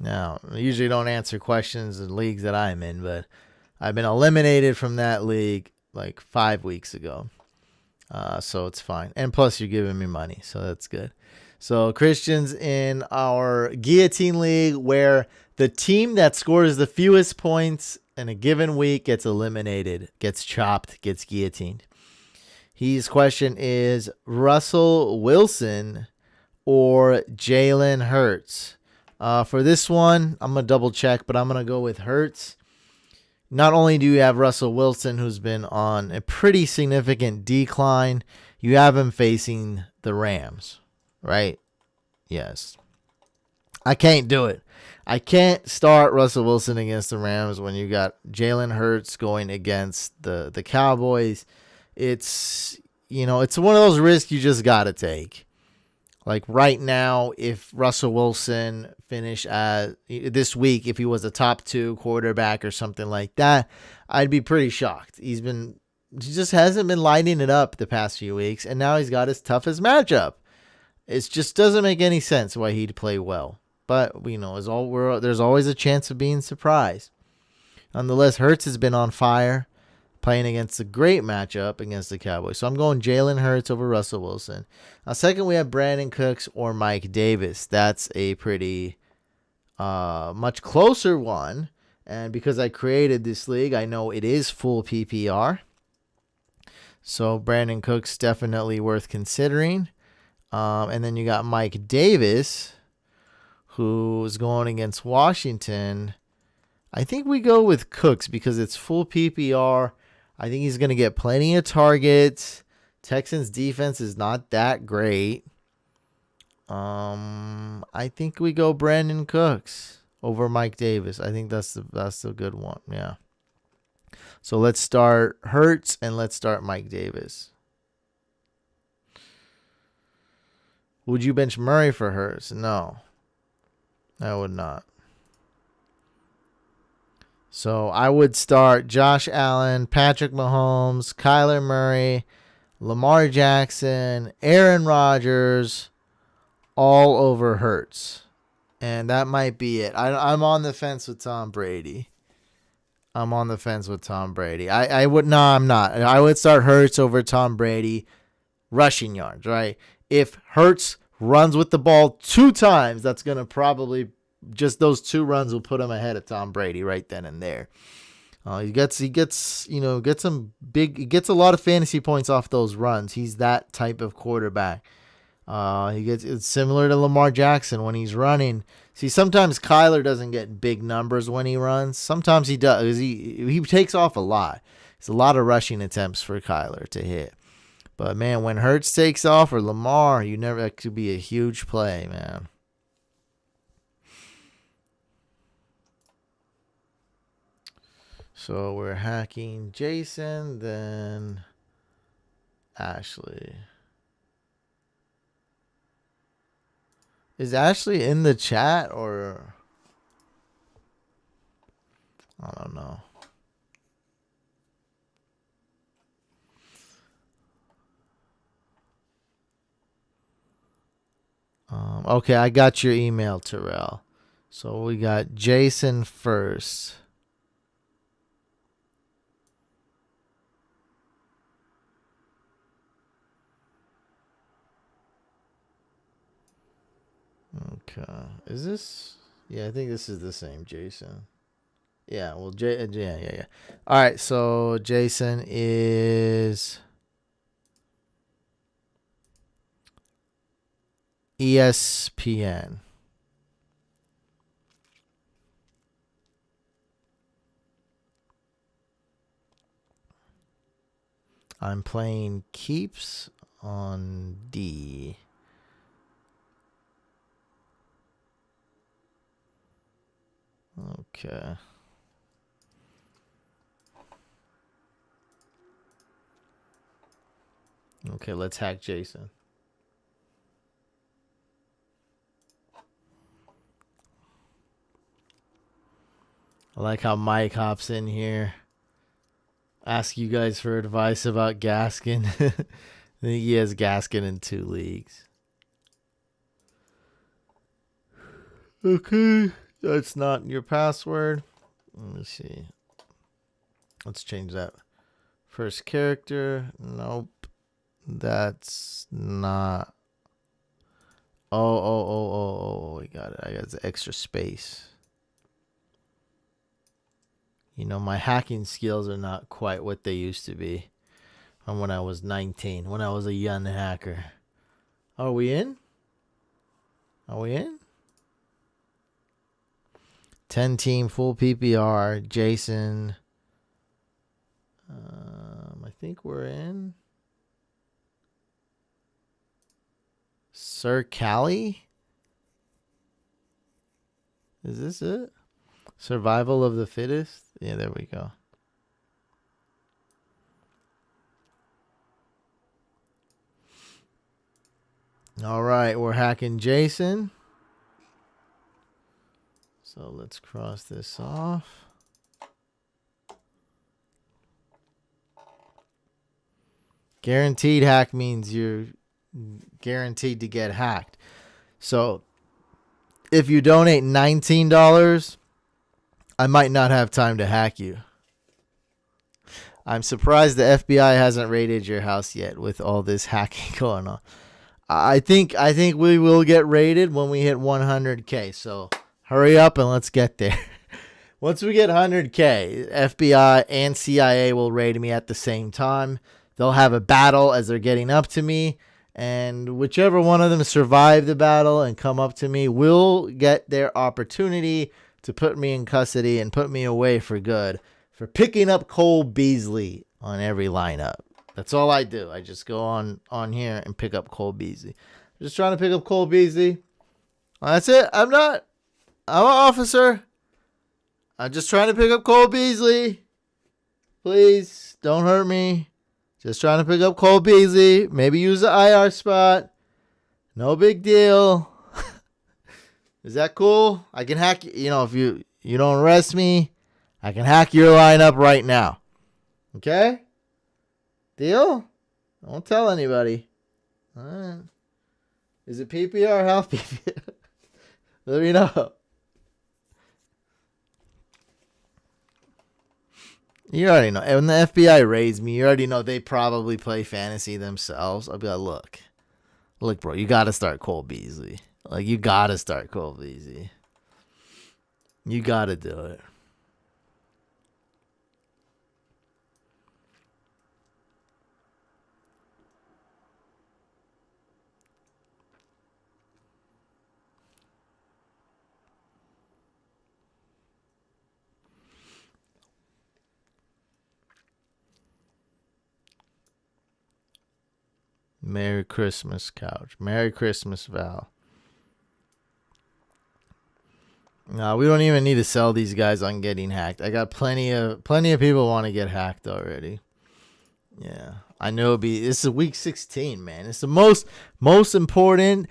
Now, I usually don't answer questions in leagues that I'm in, but I've been eliminated from that league like 5 weeks ago. So it's fine. And plus, you're giving me money, so that's good. So Christian's in our Guillotine League, where the team that scores the fewest points in a given week gets eliminated, gets chopped, gets guillotined. His question is Russell Wilson or Jalen Hurts. For this one, I'm going to double check, but I'm going to go with Hurts. Not only do you have Russell Wilson, who's been on a pretty significant decline, you have him facing the Rams, right? Yes. I can't do it. I can't start Russell Wilson against the Rams when you got Jalen Hurts going against the Cowboys. It's, it's one of those risks you just got to take. Like right now, if Russell Wilson finished this week, if he was a top 2 quarterback or something like that, I'd be pretty shocked. He just hasn't been lighting it up the past few weeks, and now he's got his toughest matchup. It just doesn't make any sense why he'd play well. But there's always a chance of being surprised. Nonetheless, Hurts has been on fire, playing against a great matchup against the Cowboys. So I'm going Jalen Hurts over Russell Wilson. Second, we have Brandon Cooks or Mike Davis. That's a pretty much closer one. And because I created this league, I know it is full PPR. So Brandon Cooks definitely worth considering. And then you got Mike Davis, who's going against Washington. I think we go with Cooks because it's full PPR. I think he's going to get plenty of targets. Texans defense is not that great. I think we go Brandon Cooks over Mike Davis. I think that's the good one. Yeah. So let's start Hurts and let's start Mike Davis. Would you bench Murray for Hurts? No, I would not. So I would start Josh Allen, Patrick Mahomes, Kyler Murray, Lamar Jackson, Aaron Rodgers, all over Hurts. And that might be it. I'm on the fence with Tom Brady. I'm not. I would start Hurts over Tom Brady rushing yards, right? If Hurts runs with the ball 2 times, that's going to probably just those 2 runs will put him ahead of Tom Brady right then and there. He gets a lot of fantasy points off those runs. He's that type of quarterback. It's similar to Lamar Jackson when he's running. See, sometimes Kyler doesn't get big numbers when he runs. Sometimes he does. He takes off a lot. It's a lot of rushing attempts for Kyler to hit. But man, when Hurts takes off or Lamar, that could be a huge play, man. So we're hacking Jason, then Ashley. Is Ashley in the chat or I don't know. Okay, I got your email, Terrell. So we got Jason first. Okay. Is this? Yeah, I think this is the same Jason. Yeah, well, yeah. All right, so Jason is ESPN. I'm playing keeps on D. Okay. Okay, let's hack Jason. I like how Mike hops in here. Ask you guys for advice about Gaskin. I think he has Gaskin in 2 leagues. Okay, that's not your password. Let me see. Let's change that. First character. Nope. That's not. Oh, we got it. I got the extra space. You know, my hacking skills are not quite what they used to be from when I was 19, when I was a young hacker. Are we in? Are we in? 10 team, full PPR. Jason. I think we're in. Sir Callie? Is this it? Survival of the fittest? Yeah, there we go. All right, we're hacking Jason. So let's cross this off. Guaranteed hack means you're guaranteed to get hacked. So if you donate $19, I might not have time to hack you. I'm surprised the FBI hasn't raided your house yet with all this hacking going on. I think we will get raided when we hit 100K. So hurry up and let's get there. Once we get 100K, FBI and CIA will raid me at the same time. They'll have a battle as they're getting up to me. And whichever one of them survive the battle and come up to me will get their opportunity to put me in custody and put me away for good for picking up Cole Beasley on every lineup. That's all I do. I just go on here and pick up Cole Beasley. Just trying to pick up Cole Beasley. That's it. I'm an officer. I'm just trying to pick up Cole Beasley. Please don't hurt me. Just trying to pick up Cole Beasley. Maybe use the IR spot. No big deal. Is that cool? I can hack, if you don't arrest me, I can hack your lineup right now. Okay? Deal? Don't tell anybody. All right. Is it PPR or half PPR? Let me know. You already know. When the FBI raids me, you already know they probably play fantasy themselves. I'll be like, look, bro, you got to start Cole Beasley. Like, you got to start Cole Beasley. You got to do it. Merry Christmas, Couch. Merry Christmas, Val. No, we don't even need to sell these guys on getting hacked. I got plenty of people want to get hacked already. Yeah, I know. This is week 16, man. It's the most important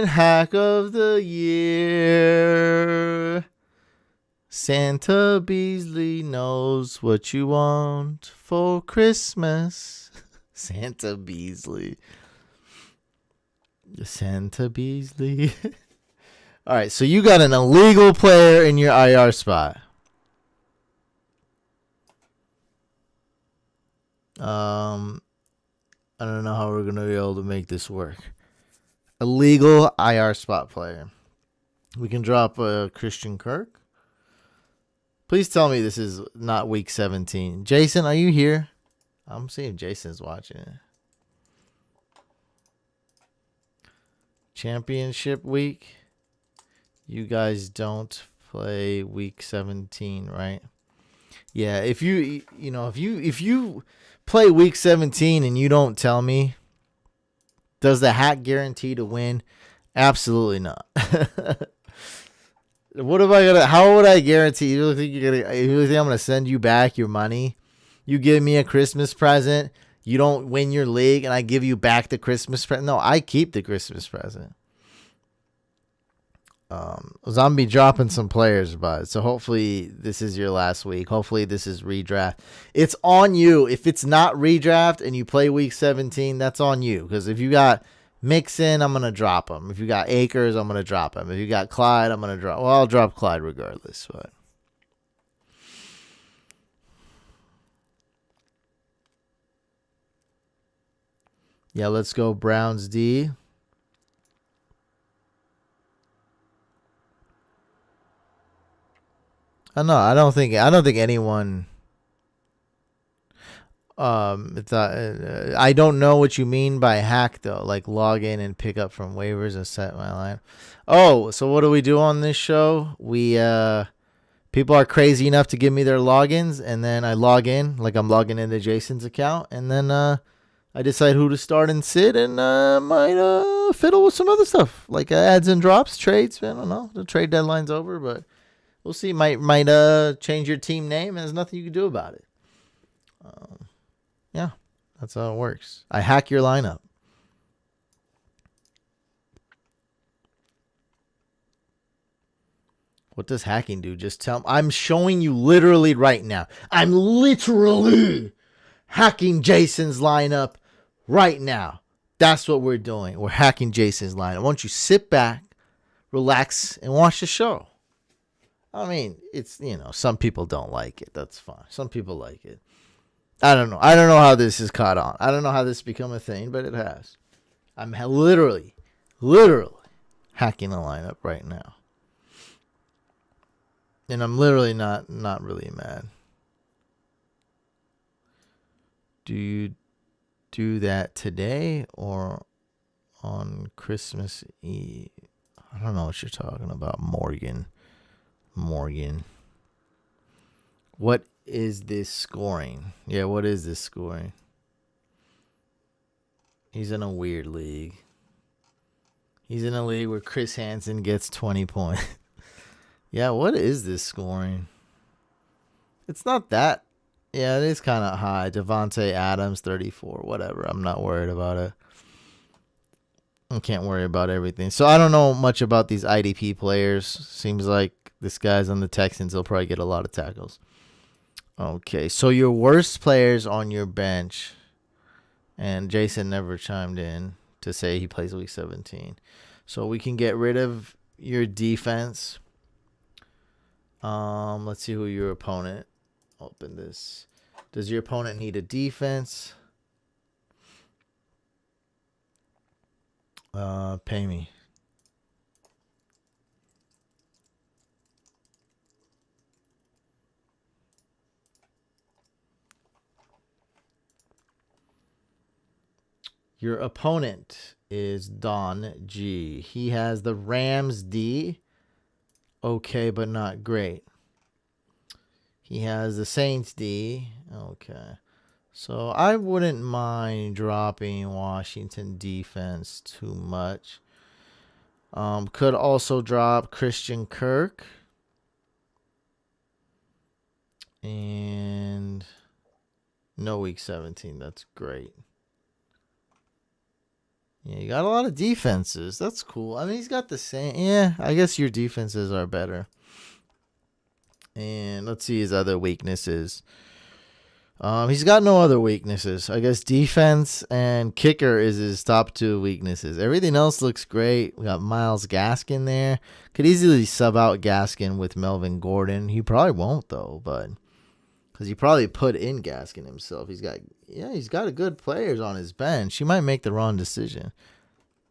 hack of the year. Santa Beasley knows what you want for Christmas. Santa Beasley. Santa Beasley. All right, so you got an illegal player in your IR spot. I don't know how we're going to be able to make this work. A legal IR spot player. We can drop Christian Kirk. Please tell me this is not week 17. Jason, are you here? I'm seeing if Jason's watching it. Championship week. You guys don't play week 17, right? Yeah, if you play week 17 and you don't tell me, does the hack guarantee to win? Absolutely not. What am I gonna? How would I guarantee? You really think I'm gonna send you back your money? You give me a Christmas present, you don't win your league, and I give you back the Christmas present? No, I keep the Christmas present. Zombie dropping some players, bud. So hopefully this is your last week. Hopefully this is redraft. It's on you. If it's not redraft and you play week 17, that's on you. Because if you got Mixon, I'm gonna drop him. If you got Akers, I'm gonna drop him. If you got Clyde, I'm gonna drop. Well, I'll drop Clyde regardless. But yeah, let's go Browns D. No, I don't think anyone. I don't know what you mean by hack though. Like log in and pick up from waivers and set my line. Oh, so what do we do on this show? We people are crazy enough to give me their logins, and then I log in, like I'm logging into Jason's account, and then I decide who to start and sit, and might fiddle with some other stuff like adds and drops, trades. I don't know. The trade deadline's over, but we'll see. Might change your team name, and there's nothing you can do about it. Yeah, that's how it works. I hack your lineup. What does hacking do? Just tell me. I'm showing you literally right now. I'm literally hacking Jason's lineup right now. That's what we're doing. We're hacking Jason's lineup. I want you to sit back, relax, and watch the show. I mean, it's, some people don't like it. That's fine. Some people like it. I don't know. I don't know how this is caught on. I don't know how this has become a thing, but it has. I'm literally hacking the lineup right now. And I'm literally not really mad. Do you do that today or on Christmas Eve? I don't know what you're talking about, Morgan. What is this scoring? Yeah, what is this scoring? He's in a weird league. He's in a league where Chris Hansen gets 20 points. Yeah, what is this scoring? It's not that. Yeah, it is kind of high. Devontae Adams, 34. Whatever. I'm not worried about it. I can't worry about everything. So I don't know much about these IDP players. Seems like this guy's on the Texans. He'll probably get a lot of tackles. Okay, so your worst players on your bench, and Jason never chimed in to say he plays week 17. So we can get rid of your defense. Let's see who your opponent. Open this. Does your opponent need a defense? Pay me. Your opponent is Don G. He has the Rams D. Okay, but not great. He has the Saints D. Okay. So I wouldn't mind dropping Washington defense too much. Could also drop Christian Kirk. And no week 17. That's great. Yeah, you got a lot of defenses. That's cool. I mean, he's got the same. Yeah, I guess your defenses are better. And let's see his other weaknesses. He's got no other weaknesses. I guess defense and kicker is his top two weaknesses. Everything else looks great. We got Myles Gaskin there. Could easily sub out Gaskin with Melvin Gordon. He probably won't though, but because he probably put in Gaskin himself. He's got good players on his bench. He might make the wrong decision.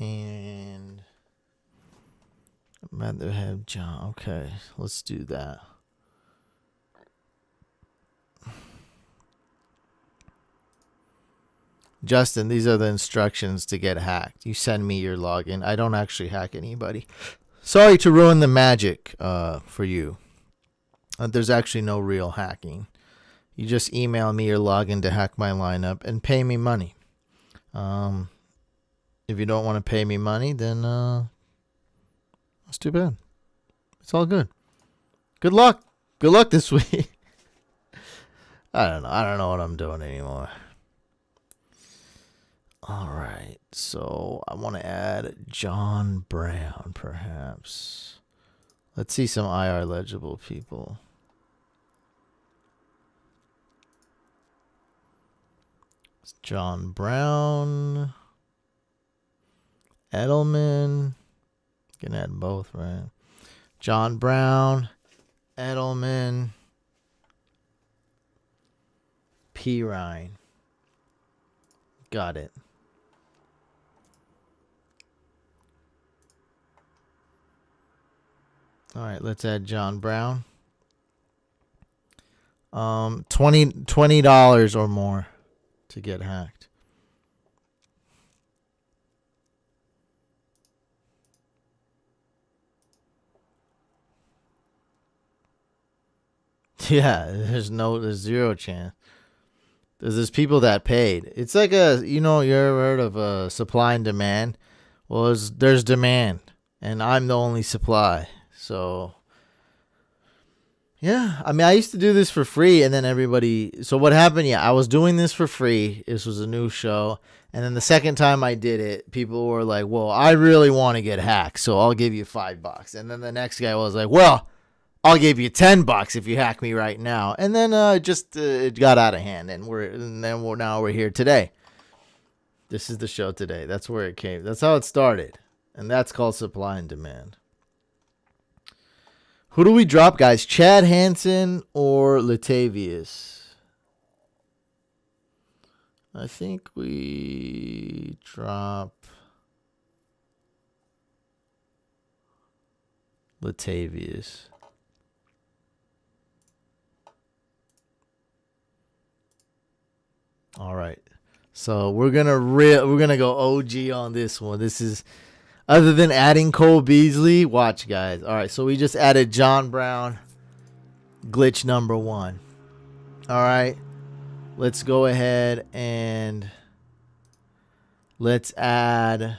And I'd rather have John. Okay, let's do that. Justin, these are the instructions to get hacked. You send me your login. I don't actually hack anybody. Sorry to ruin the magic for you. There's actually no real hacking. You just email me your login to hack my lineup and pay me money. If you don't want to pay me money, then that's too bad. It's all good. Good luck. Good luck this week. I don't know. I don't know what I'm doing anymore. All right. So I want to add John Brown, perhaps. Let's see some IR legible people. It's John Brown. Edelman. You can add both, right? John Brown. Edelman. P. Ryan. Got it. All right, let's add John Brown. $20 or more to get hacked. Yeah, there's zero chance. There's people that paid. It's like you ever heard of supply and demand? Well, there's demand, and I'm the only supply. So, yeah, I mean, I used to do this for free, and then so what happened? Yeah, I was doing this for free. This was a new show. And then the second time I did it, people were like, well, I really want to get hacked, so I'll give you $5. And then the next guy was like, well, I'll give you $10 if you hack me right now. And then it got out of hand, and now we're here today. This is the show today. That's where it came. That's how it started. And that's called supply and demand. Who do we drop, guys? Chad Hansen or Latavius? I think we drop Latavius. All right. So we're gonna go OG on this one. This is other than adding Cole Beasley. Watch, guys. All right. So we just added John Brown, glitch number 1. All right. Let's go ahead and let's add.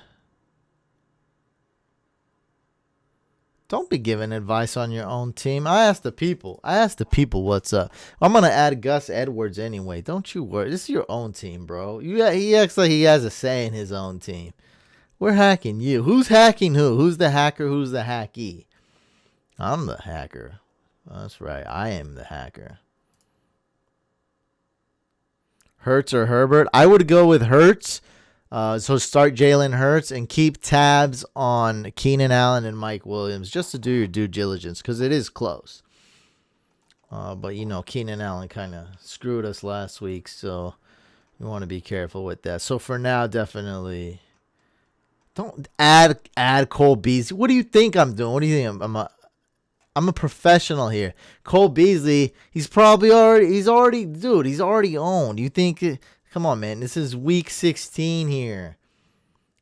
Don't be giving advice on your own team. I asked the people what's up. I'm going to add Gus Edwards anyway. Don't you worry. This is your own team, bro. He acts like he has a say in his own team. We're hacking you. Who's hacking who? Who's the hacker? Who's the hackee? I'm the hacker. That's right. I am the hacker. Hurts or Herbert? I would go with Hurts. So start Jalen Hurts and keep tabs on Keenan Allen and Mike Williams just to do your due diligence because it is close. But, Keenan Allen kind of screwed us last week, so you want to be careful with that. So for now, definitely don't add Cole Beasley. What do you think I'm doing? What do you think? I'm a professional here. Cole Beasley, he's already owned. You think... Come on, man. This is week 16 here.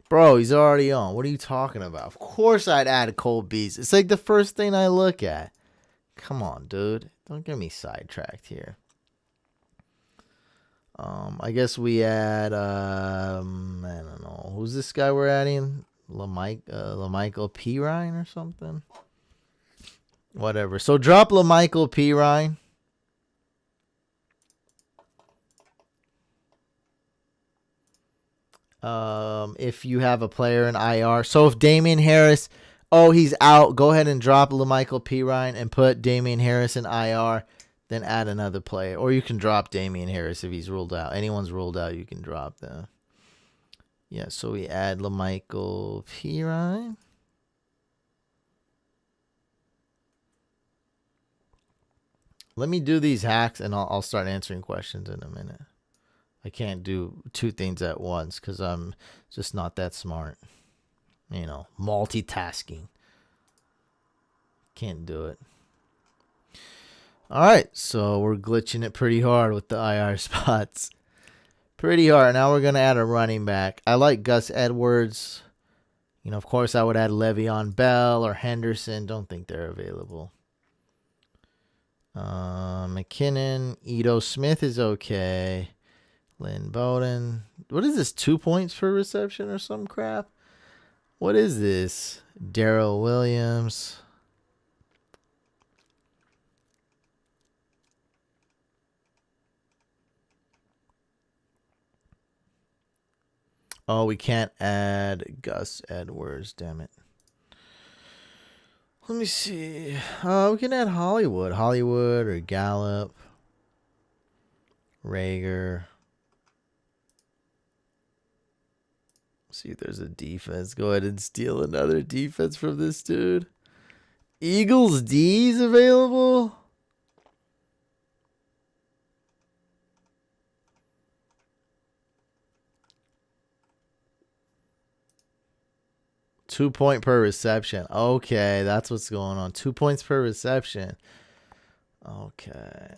Bro, he's already on. What are you talking about? Of course I'd add Cole Beasley. It's like the first thing I look at. Come on, dude. Don't get me sidetracked here. I guess we add, I don't know. Who's this guy we're adding? LaMichael P. Ryan or something? Whatever. So drop LaMichael P. Ryan. If you have a player in IR. So if Damian Harris, he's out, go ahead and drop LaMichael P. Ryan and put Damian Harris in IR, then add another player. Or you can drop Damian Harris if he's ruled out. Anyone's ruled out, you can drop them. Yeah, so we add LaMichael P. Ryan. Let me do these hacks and I'll start answering questions in a minute. I can't do two things at once because I'm just not that smart. You know, multitasking. Can't do it. All right, so we're glitching it pretty hard with the IR spots. Pretty hard. Now we're going to add a running back. I like Gus Edwards. You know, of course, I would add Le'Veon Bell or Henderson. Don't think they're available. McKinnon. Ito Smith is okay. Lynn Bowden. What is this? 2 points per reception or some crap? What is this? Darrell Williams. Oh, we can't add Gus Edwards. Damn it. Let me see. We can add Hollywood. Hollywood or Gallup. Rager. See if there's a defense. Go ahead and steal another defense from this dude. Eagles D's available? $2 per reception. Okay, that's what's going on. 2 points per reception. Okay.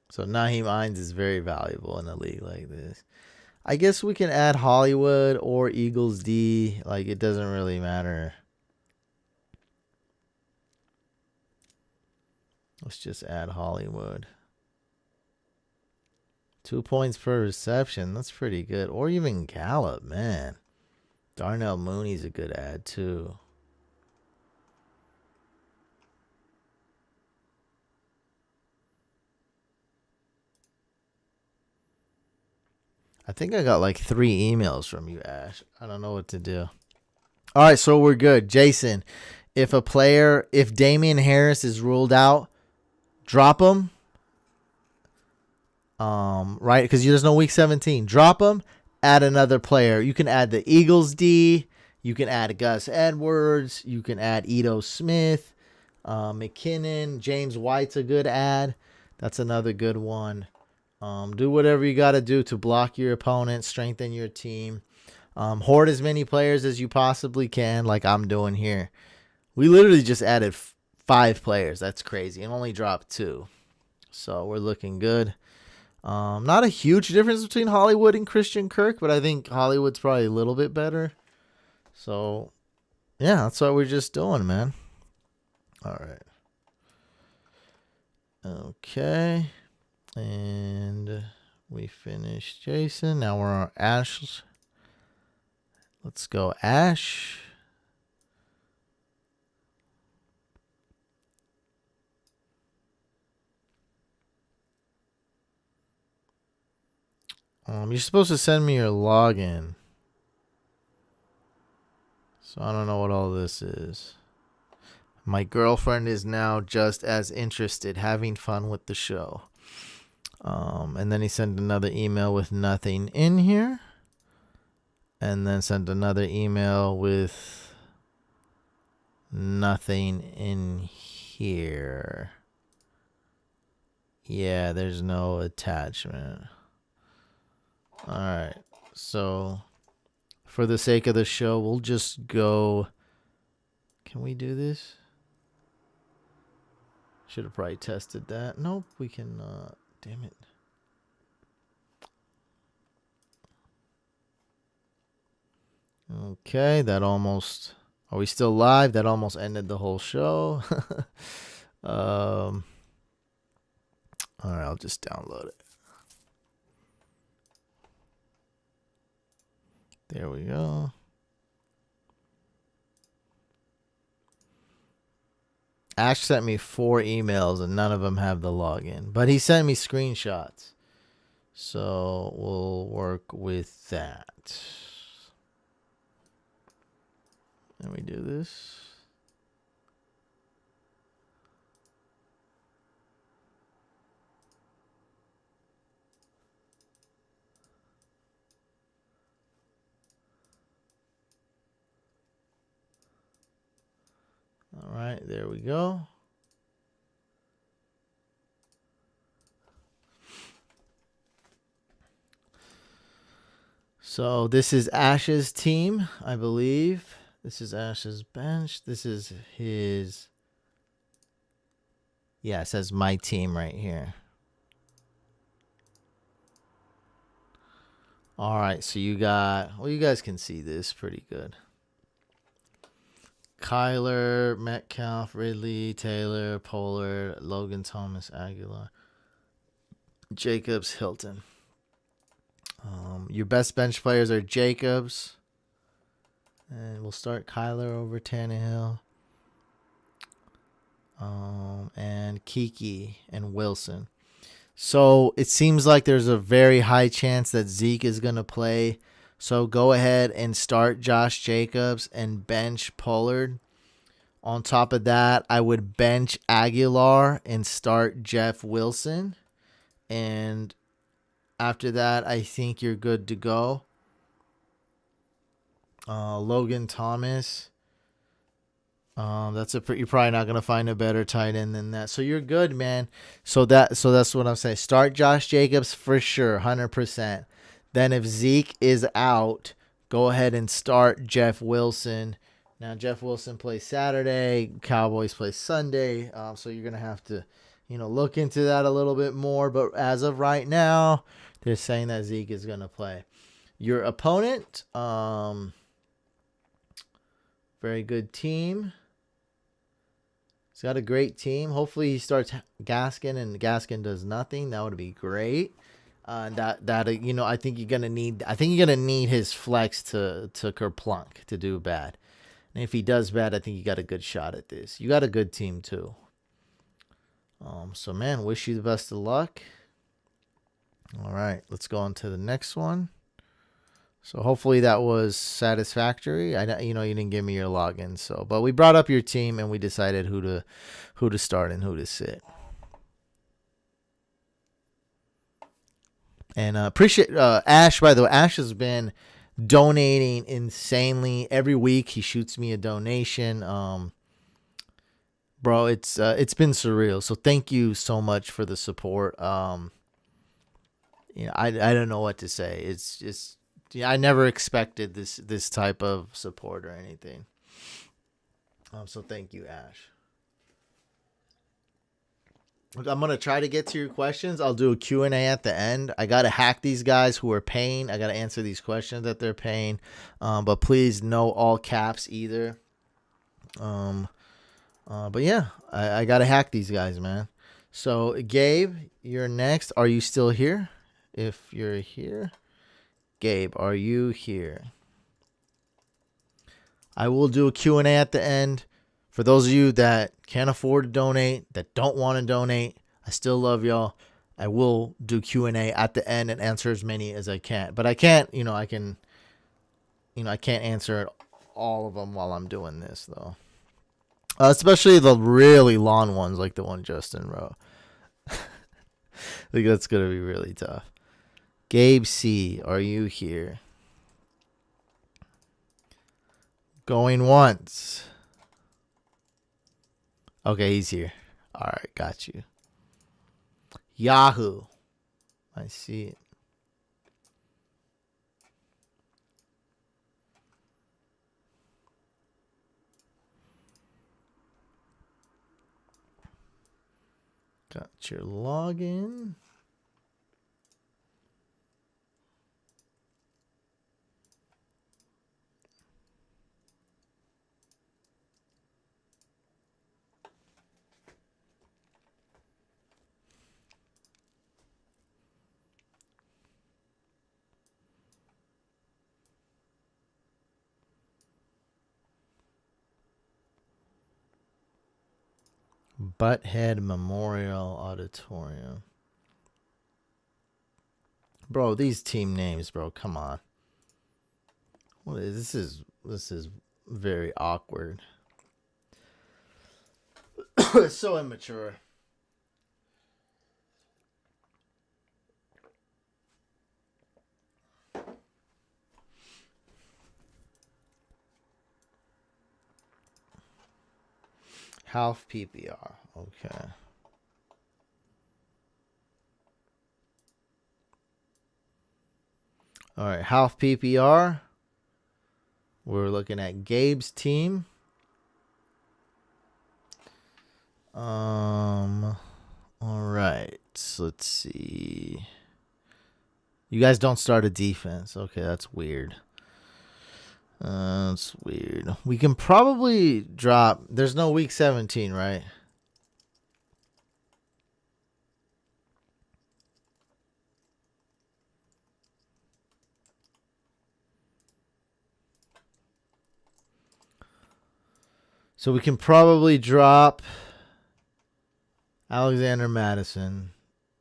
So Naheem Hines is very valuable in a league like this. I guess we can add Hollywood or Eagles D. Like, it doesn't really matter. Let's just add Hollywood. 2 points per reception. That's pretty good. Or even Gallup, man. Darnell Mooney's a good ad, too. I think I got like 3 emails from you, Ash. I don't know what to do. All right, so we're good. Jason, if Damian Harris is ruled out, drop him. Right? Because there's no week 17. Drop him. Add another player. You can add the Eagles D. You can add Gus Edwards. You can add Ito Smith. McKinnon. James White's a good ad. That's another good one. Do whatever you got to do to block your opponent, strengthen your team. Hoard as many players as you possibly can, like I'm doing here. We literally just added 5 players. That's crazy. And only dropped 2. So we're looking good. Not a huge difference between Hollywood and Christian Kirk, but I think Hollywood's probably a little bit better. So, yeah, that's what we're just doing, man. All right. Okay. And we finished Jason. Now we're on Ash. Let's go Ash. You're supposed to send me your login. So I don't know what all this is. My girlfriend is now just as interested, having fun with the show. And then he sent another email with nothing in here. And then sent another email with nothing in here. Yeah, there's no attachment. All right. So for the sake of the show, we'll just go. Can we do this? Should have probably tested that. Nope, we can not. Damn it. Okay, that almost... Are we still live? That almost ended the whole show. All right, I'll just download it. There we go. Ash sent me 4 emails and none of them have the login. But he sent me screenshots. So we'll work with that. And we do this. All right, there we go. So this is Ash's team, I believe. This is Ash's bench. This is his. Yeah, it says my team right here. All right, so you got. Well, you guys can see this pretty good. Kyler, Metcalf, Ridley, Taylor, Pollard, Logan Thomas, Aguilar, Jacobs, Hilton. Your best bench players are Jacobs. And we'll start Kyler over Tannehill. And Kiki and Wilson. So it seems like there's a very high chance that Zeke is going to play. So go ahead and start Josh Jacobs and bench Pollard. On top of that, I would bench Aguilar and start Jeff Wilson. And after that, I think you're good to go. Logan Thomas. You're probably not gonna find a better tight end than that. So you're good, man. So that's what I'm saying. Start Josh Jacobs for sure, 100%. Then if Zeke is out, go ahead and start Jeff Wilson. Now Jeff Wilson plays Saturday, Cowboys play Sunday. So you're gonna have to, look into that a little bit more. But as of right now, they're saying that Zeke is gonna play. Your opponent, very good team. He's got a great team. Hopefully he starts Gaskin and Gaskin does nothing. That would be great. I think you're gonna need his flex to Kerplunk to do bad. And if he does bad, I think you got a good shot at this. You got a good team too. So man, wish you the best of luck. All right, let's go on to the next one. So hopefully that was satisfactory. I know you didn't give me your login, but we brought up your team and we decided who to start and who to sit. And appreciate Ash. By the way, Ash has been donating insanely every week. He shoots me a donation. Bro, it's been surreal. So thank you so much for the support. I don't know what to say. It's just. Yeah, I never expected this type of support or anything. So thank you, Ash. I'm going to try to get to your questions. I'll do a Q&A at the end. I got to hack these guys who are paying. I got to answer these questions that they're paying. But please, no all caps either. But yeah, I got to hack these guys, man. So, Gabe, you're next. Are you still here? If you're here. Gabe, are you here? I will do a Q&A at the end. For those of you that can't afford to donate, that don't want to donate, I still love y'all. I will do Q&A at the end and answer as many as I can. But I can't, I can't answer all of them while I'm doing this, though. Especially the really long ones like the one Justin wrote. I think that's going to be really tough. Gabe C., are you here? Going once. Okay, he's here. All right, got you. Yahoo. I see it. Got your login. Butthead Memorial Auditorium. Bro, these team names, bro, come on. What is this is very awkward. It's so immature. Half PPR. Okay. All right, half PPR. We're looking at Gabe's team. All right. So let's see. You guys don't start a defense. Okay, that's weird. That's weird. We can probably drop. There's no week 17, right? So we can probably drop Alexander Madison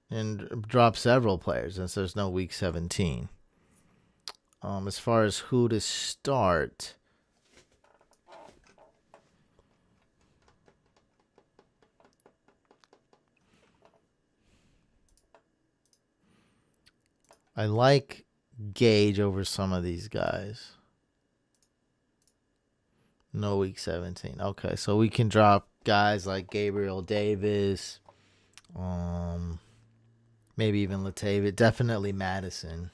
and drop several players since there's no week 17. As far as who to start, I like Gage over some of these guys. No week 17. Okay, so we can drop guys like Gabriel Davis, maybe even Latavius, definitely Madison.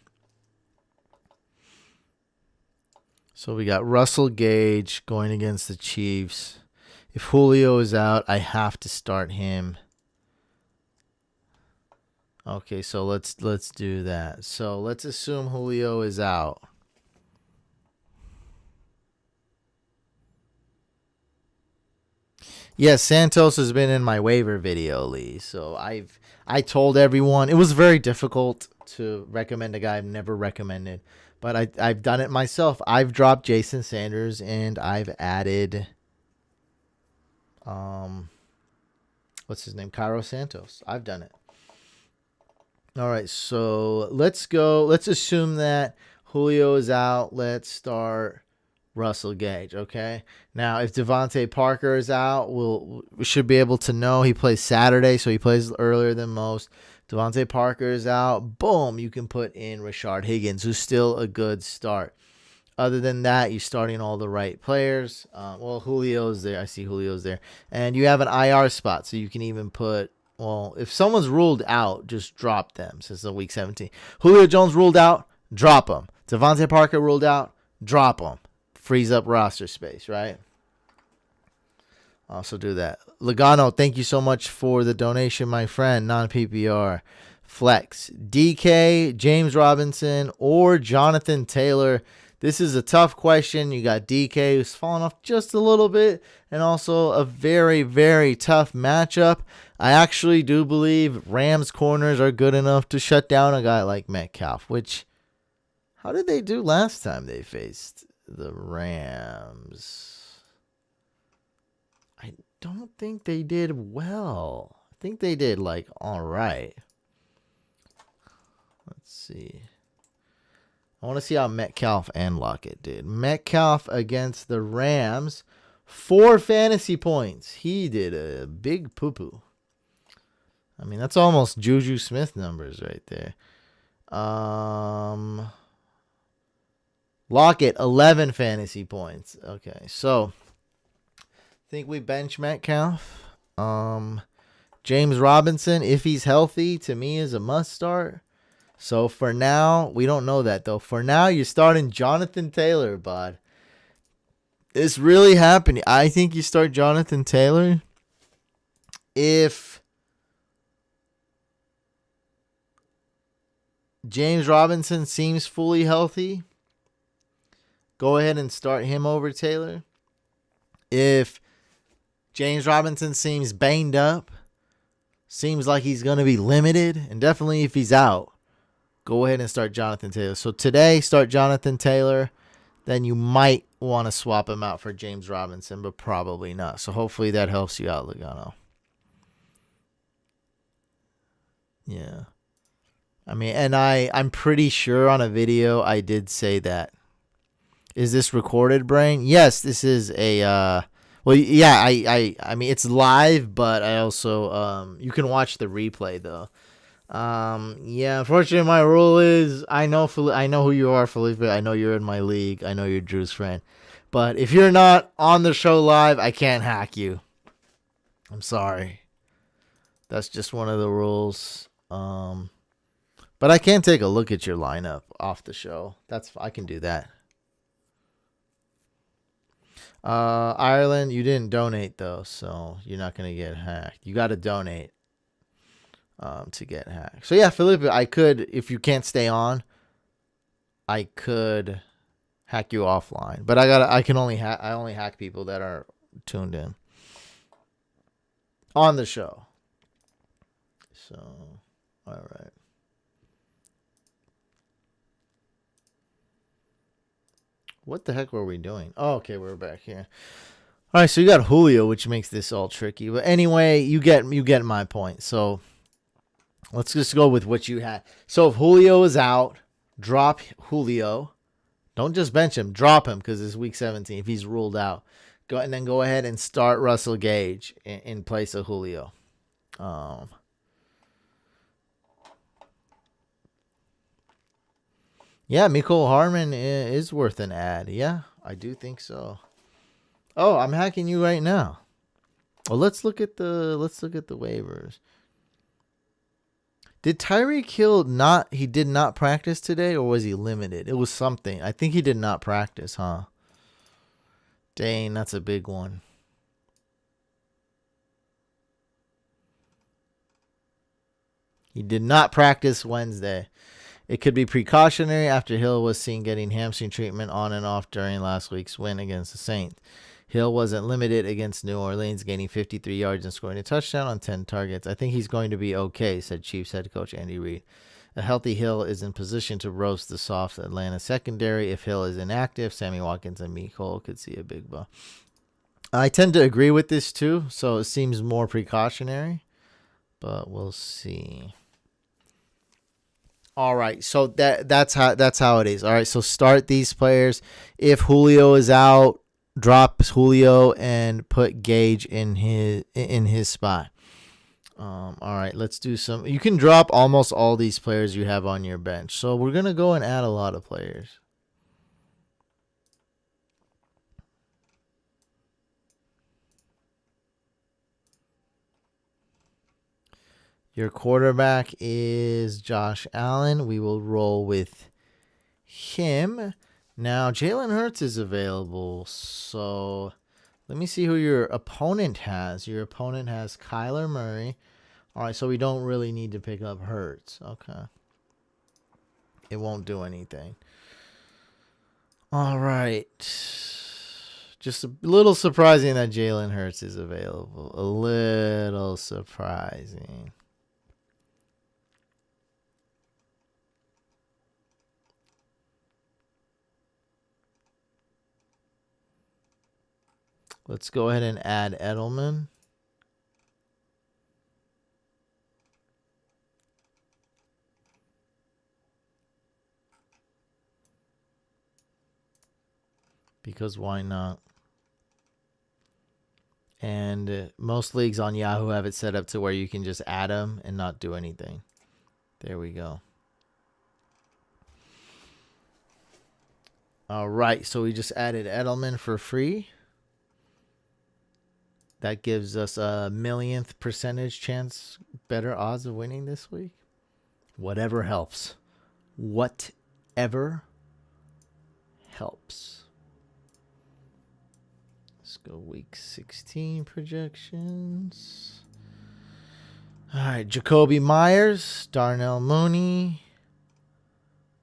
So we got Russell Gage going against the Chiefs. If Julio is out, I have to start him. Okay, so let's do that. So let's assume Julio is out. Yes, Santos has been in my waiver video, Lee. So I told everyone it was very difficult to recommend a guy I've never recommended, but I've done it myself. I've dropped Jason Sanders and I've added what's his name? Cairo Santos. I've done it. All right, so let's go. Let's assume that Julio is out. Let's start Russell Gage, okay? Now, if Devontae Parker is out, we should be able to know. He plays Saturday, so he plays earlier than most. Devontae Parker is out. Boom, you can put in Rashard Higgins, who's still a good start. Other than that, you're starting all the right players. Well, Julio's there. I see Julio's there. And you have an IR spot, so you can even put, well, if someone's ruled out, just drop them since the week 17. Julio Jones ruled out, drop him. Devontae Parker ruled out, drop him. Frees up roster space, right? Also do that. Logano, thank you so much for the donation, my friend. Non-PPR. Flex. DK, James Robinson, or Jonathan Taylor. This is a tough question. You got DK, who's fallen off just a little bit, and also a very, very tough matchup. I actually do believe Rams corners are good enough to shut down a guy like Metcalf, which, how did they do last time they faced the Rams? I don't think they did well. I think they did like all right. Let's see. I want to see how Metcalf and Lockett did. Metcalf against the Rams, 4 fantasy points. He did a big poo-poo. I mean, that's almost Juju Smith numbers right there. Lockett, 11 fantasy points. Okay, so I think we bench Metcalf. James Robinson, if he's healthy, to me is a must start. So for now, we don't know that though. For now, you're starting Jonathan Taylor, bud. It's really happening. I think you start Jonathan Taylor if James Robinson seems fully healthy. Go ahead and start him over Taylor. If James Robinson seems banged up, seems like he's going to be limited, and definitely if he's out, go ahead and start Jonathan Taylor. So today, start Jonathan Taylor. Then you might want to swap him out for James Robinson, but probably not. So hopefully that helps you out, Logano. Yeah. I mean, and I'm pretty sure on a video I did say that. Is this recorded, Brain? Yes, this is a well, yeah, I mean it's live, but I also you can watch the replay though. Yeah, unfortunately my rule is I know who you are, Felipe. I know you're in my league. I know you're Drew's friend. But if you're not on the show live, I can't hack you. I'm sorry. That's just one of the rules. But I can take a look at your lineup off the show. I can do that. Ireland, you didn't donate though, so you're not gonna get hacked. You got to donate to get hacked. So yeah, Philip, I could, if you can't stay on, I could hack you offline. But I only hack people that are tuned in on the show. So, all right. What the heck were we doing? Oh, okay, we're back here. All right, so you got Julio, which makes this all tricky. But anyway, you get my point. So let's just go with what you had. So if Julio is out, drop Julio. Don't just bench him. Drop him because it's week 17 if he's ruled out. Go ahead and start Russell Gage in place of Julio. Yeah, Mecole Hardman is worth an ad. Yeah, I do think so. Oh, I'm hacking you right now. Well, let's look at the waivers. Did Tyreek Hill did not practice today, or was he limited? It was something. I think he did not practice, huh? Dang, that's a big one. He did not practice Wednesday. It could be precautionary after Hill was seen getting hamstring treatment on and off during last week's win against the Saints. Hill wasn't limited against New Orleans, gaining 53 yards and scoring a touchdown on 10 targets. I think he's going to be okay, said Chiefs head coach Andy Reid. A healthy Hill is in position to roast the soft Atlanta secondary. If Hill is inactive, Sammy Watkins and Mecole could see a big bump. I tend to agree with this too, so it seems more precautionary, but we'll see. All right, so that's how it is. All right, so start these players. If Julio is out, drop Julio and put Gage in his spot. All right, let's do some. You can drop almost all these players you have on your bench. So we're gonna go and add a lot of players. Your quarterback is Josh Allen. We will roll with him. Now, Jalen Hurts is available. So let me see who your opponent has. Your opponent has Kyler Murray. All right, so we don't really need to pick up Hurts. Okay. It won't do anything. All right. Just a little surprising that Jalen Hurts is available. A little surprising. Let's go ahead and add Edelman. Because why not? And most leagues on Yahoo have it set up to where you can just add them and not do anything. There we go. All right, so we just added Edelman for free. That gives us a millionth percentage chance, better odds of winning this week. Whatever helps. Whatever helps. Let's go week 16 projections. All right, Jacoby Myers, Darnell Mooney,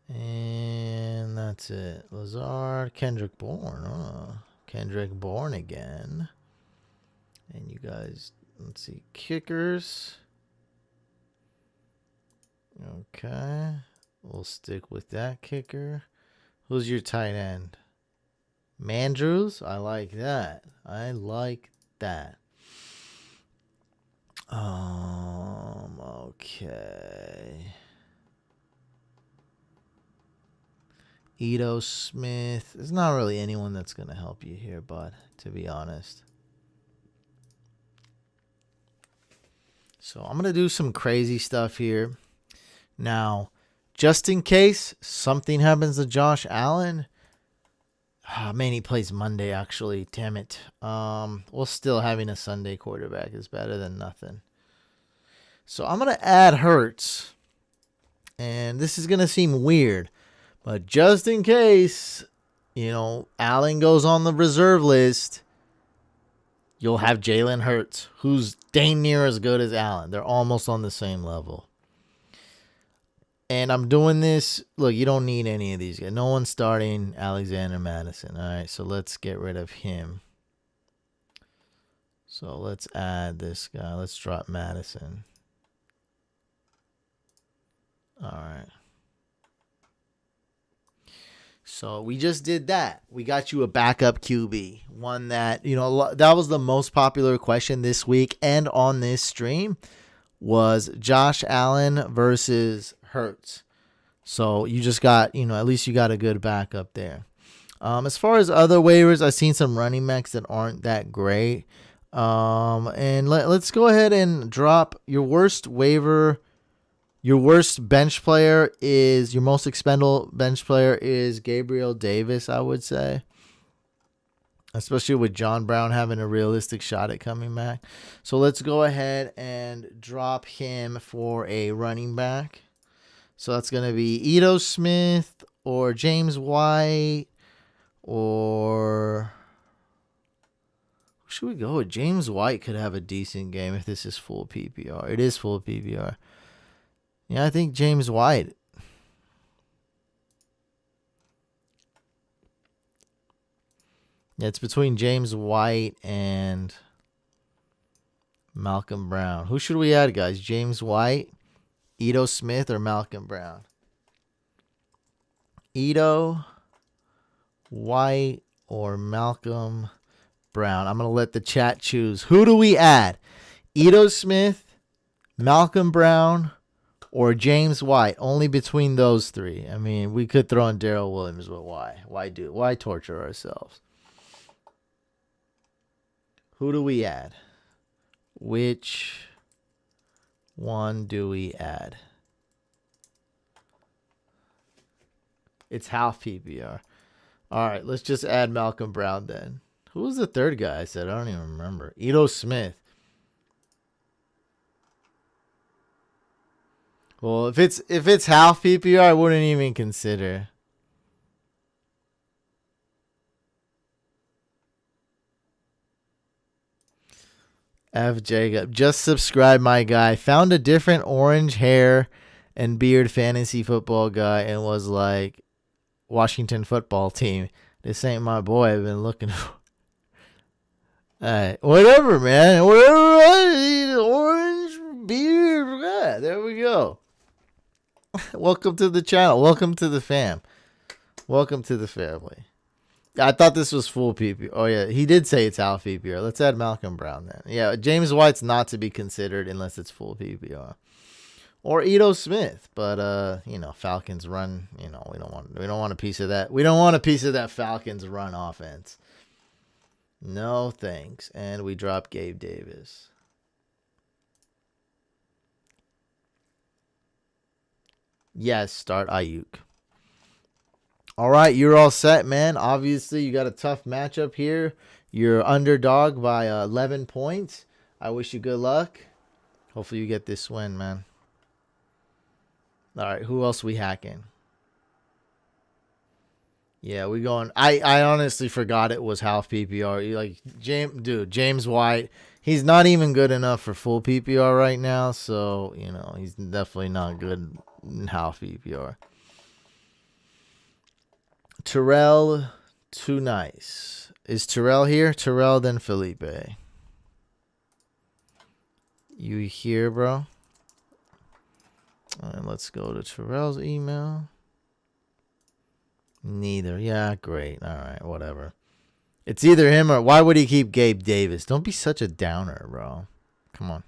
and that's it. Lazard, Kendrick Bourne. Kendrick Bourne again. And you guys, let's see, kickers. Okay, we'll stick with that kicker. Who's your tight end? Mandrews? I like that. Okay. Ito Smith. There's not really anyone that's going to help you here, bud, to be honest. So I'm going to do some crazy stuff here. Now, just in case something happens to Josh Allen. Man, he plays Monday, actually. Damn it. Well, still having a Sunday quarterback is better than nothing. So I'm going to add Hurts. And this is going to seem weird, but just in case, Allen goes on the reserve list, you'll have Jalen Hurts, who's dang near as good as Allen. They're almost on the same level. And I'm doing this. Look, you don't need any of these guys. No one's starting Alexander Madison. All right, so let's get rid of him. So let's add this guy. Let's drop Madison. All right. So we just did that. We got you a backup QB. One that, that was the most popular question this week and on this stream was Josh Allen versus Hurts. So you just got, at least you got a good backup there. As far as other waivers, I've seen some running backs that aren't that great. And let's go ahead and drop your worst waiver. Your worst bench player is, your most expendable bench player is Gabriel Davis, I would say. Especially with John Brown having a realistic shot at coming back. So let's go ahead and drop him for a running back. So that's going to be Ito Smith or James White or... Who should we go with? James White could have a decent game if this is full PPR. It is full PPR. Yeah, I think James White. Yeah, it's between James White and Malcolm Brown. Who should we add, guys? James White, Ito Smith, or Malcolm Brown? Ito, White, or Malcolm Brown? I'm going to let the chat choose. Who do we add? Ito Smith, Malcolm Brown, or James White? Only between those three. I mean, we could throw in Darrell Williams, but why? Why torture ourselves? Who do we add? Which one do we add? It's half PPR. All right, let's just add Malcolm Brown then. Who was the third guy I said? I don't even remember. Ito Smith. Well, if it's half PPR, I wouldn't even consider. F. Jacob. Just subscribe, my guy. Found a different orange hair and beard fantasy football guy and was like, Washington football team. This ain't my boy I've been looking for. Alright, whatever, man. Whatever. Orange beard. Yeah, there we go. Welcome to the channel. Welcome to the fam. Welcome to the family. I thought this was full PPR. Oh, yeah. He did say it's half PPR. Let's add Malcolm Brown then. Yeah, James White's not to be considered unless it's full PPR. Or Ito Smith. But, Falcons run, we don't want a piece of that. We don't want a piece of that Falcons run offense. No thanks. And we drop Gabe Davis. Yes, start Ayuk. All right, you're all set, man. Obviously, you got a tough matchup here. You're underdog by 11 points. I wish you good luck. Hopefully you get this win, man. All right, who else we hacking? Yeah, we going. I honestly forgot it was half PPR. Like James White, he's not even good enough for full PPR right now. So he's definitely not good in half PPR. Terrell, too nice. Is Terrell here? Terrell, then Felipe. You here, bro? All right, let's go to Terrell's email. Neither. Yeah, great. All right, whatever. It's either him or... Why would he keep Gabe Davis? Don't be such a downer, bro. Come on.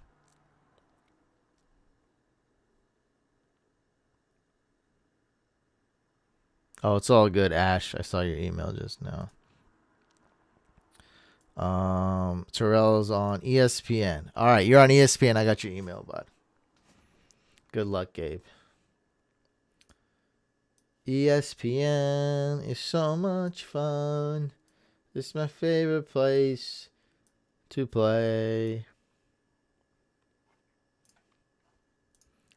Oh, it's all good, Ash. I saw your email just now. Terrell's on ESPN. All right, you're on ESPN. I got your email, bud. Good luck, Gabe. ESPN is so much fun. It's my favorite place to play.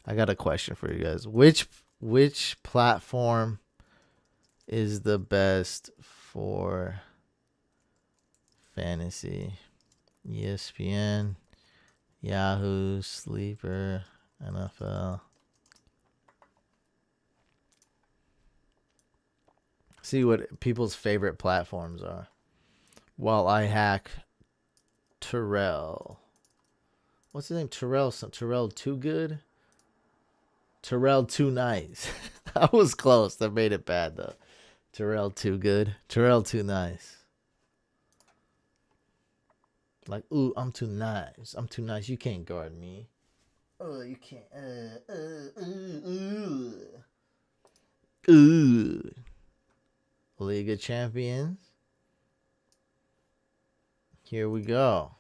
I got a question for you guys. Which platform is the best for fantasy? ESPN, Yahoo, Sleeper, NFL. See what people's favorite platforms are. While I hack Terrell. What's his name? Terrell. Terrell Too Good? Terrell Too Nice. That was close. That made it bad, though. Terrell Too Good. Terrell Too Nice. Like, ooh, I'm too nice. I'm too nice. You can't guard me. Oh, you can't. Ooh. League of Champions. Here we go.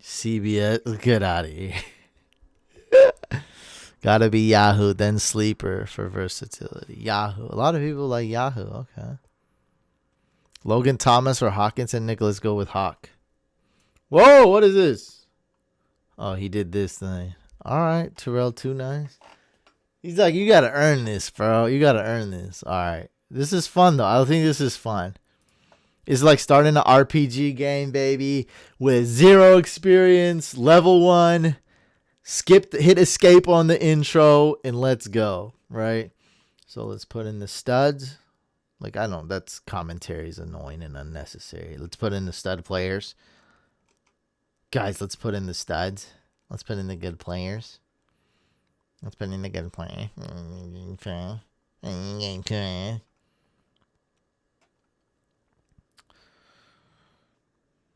CBS. Get out of here. Gotta be Yahoo, then Sleeper for versatility. Yahoo. A lot of people like Yahoo. Okay. Logan Thomas or Hawkinson. Nicholas, go with Hawk. Whoa, what is this? Oh, he did this thing. All right, Terrell Too Nice. He's like, you gotta earn this, bro. You gotta earn this. All right. This is fun, though. I think this is fun. It's like starting an RPG game, baby, with 0 experience, level 1. Hit escape on the intro, and let's go, right? So let's put in the studs. Like, I don't know, that's commentary is annoying and unnecessary. Let's put in the stud players. Guys, let's put in the studs. Let's put in the good players. Let's put in the good player.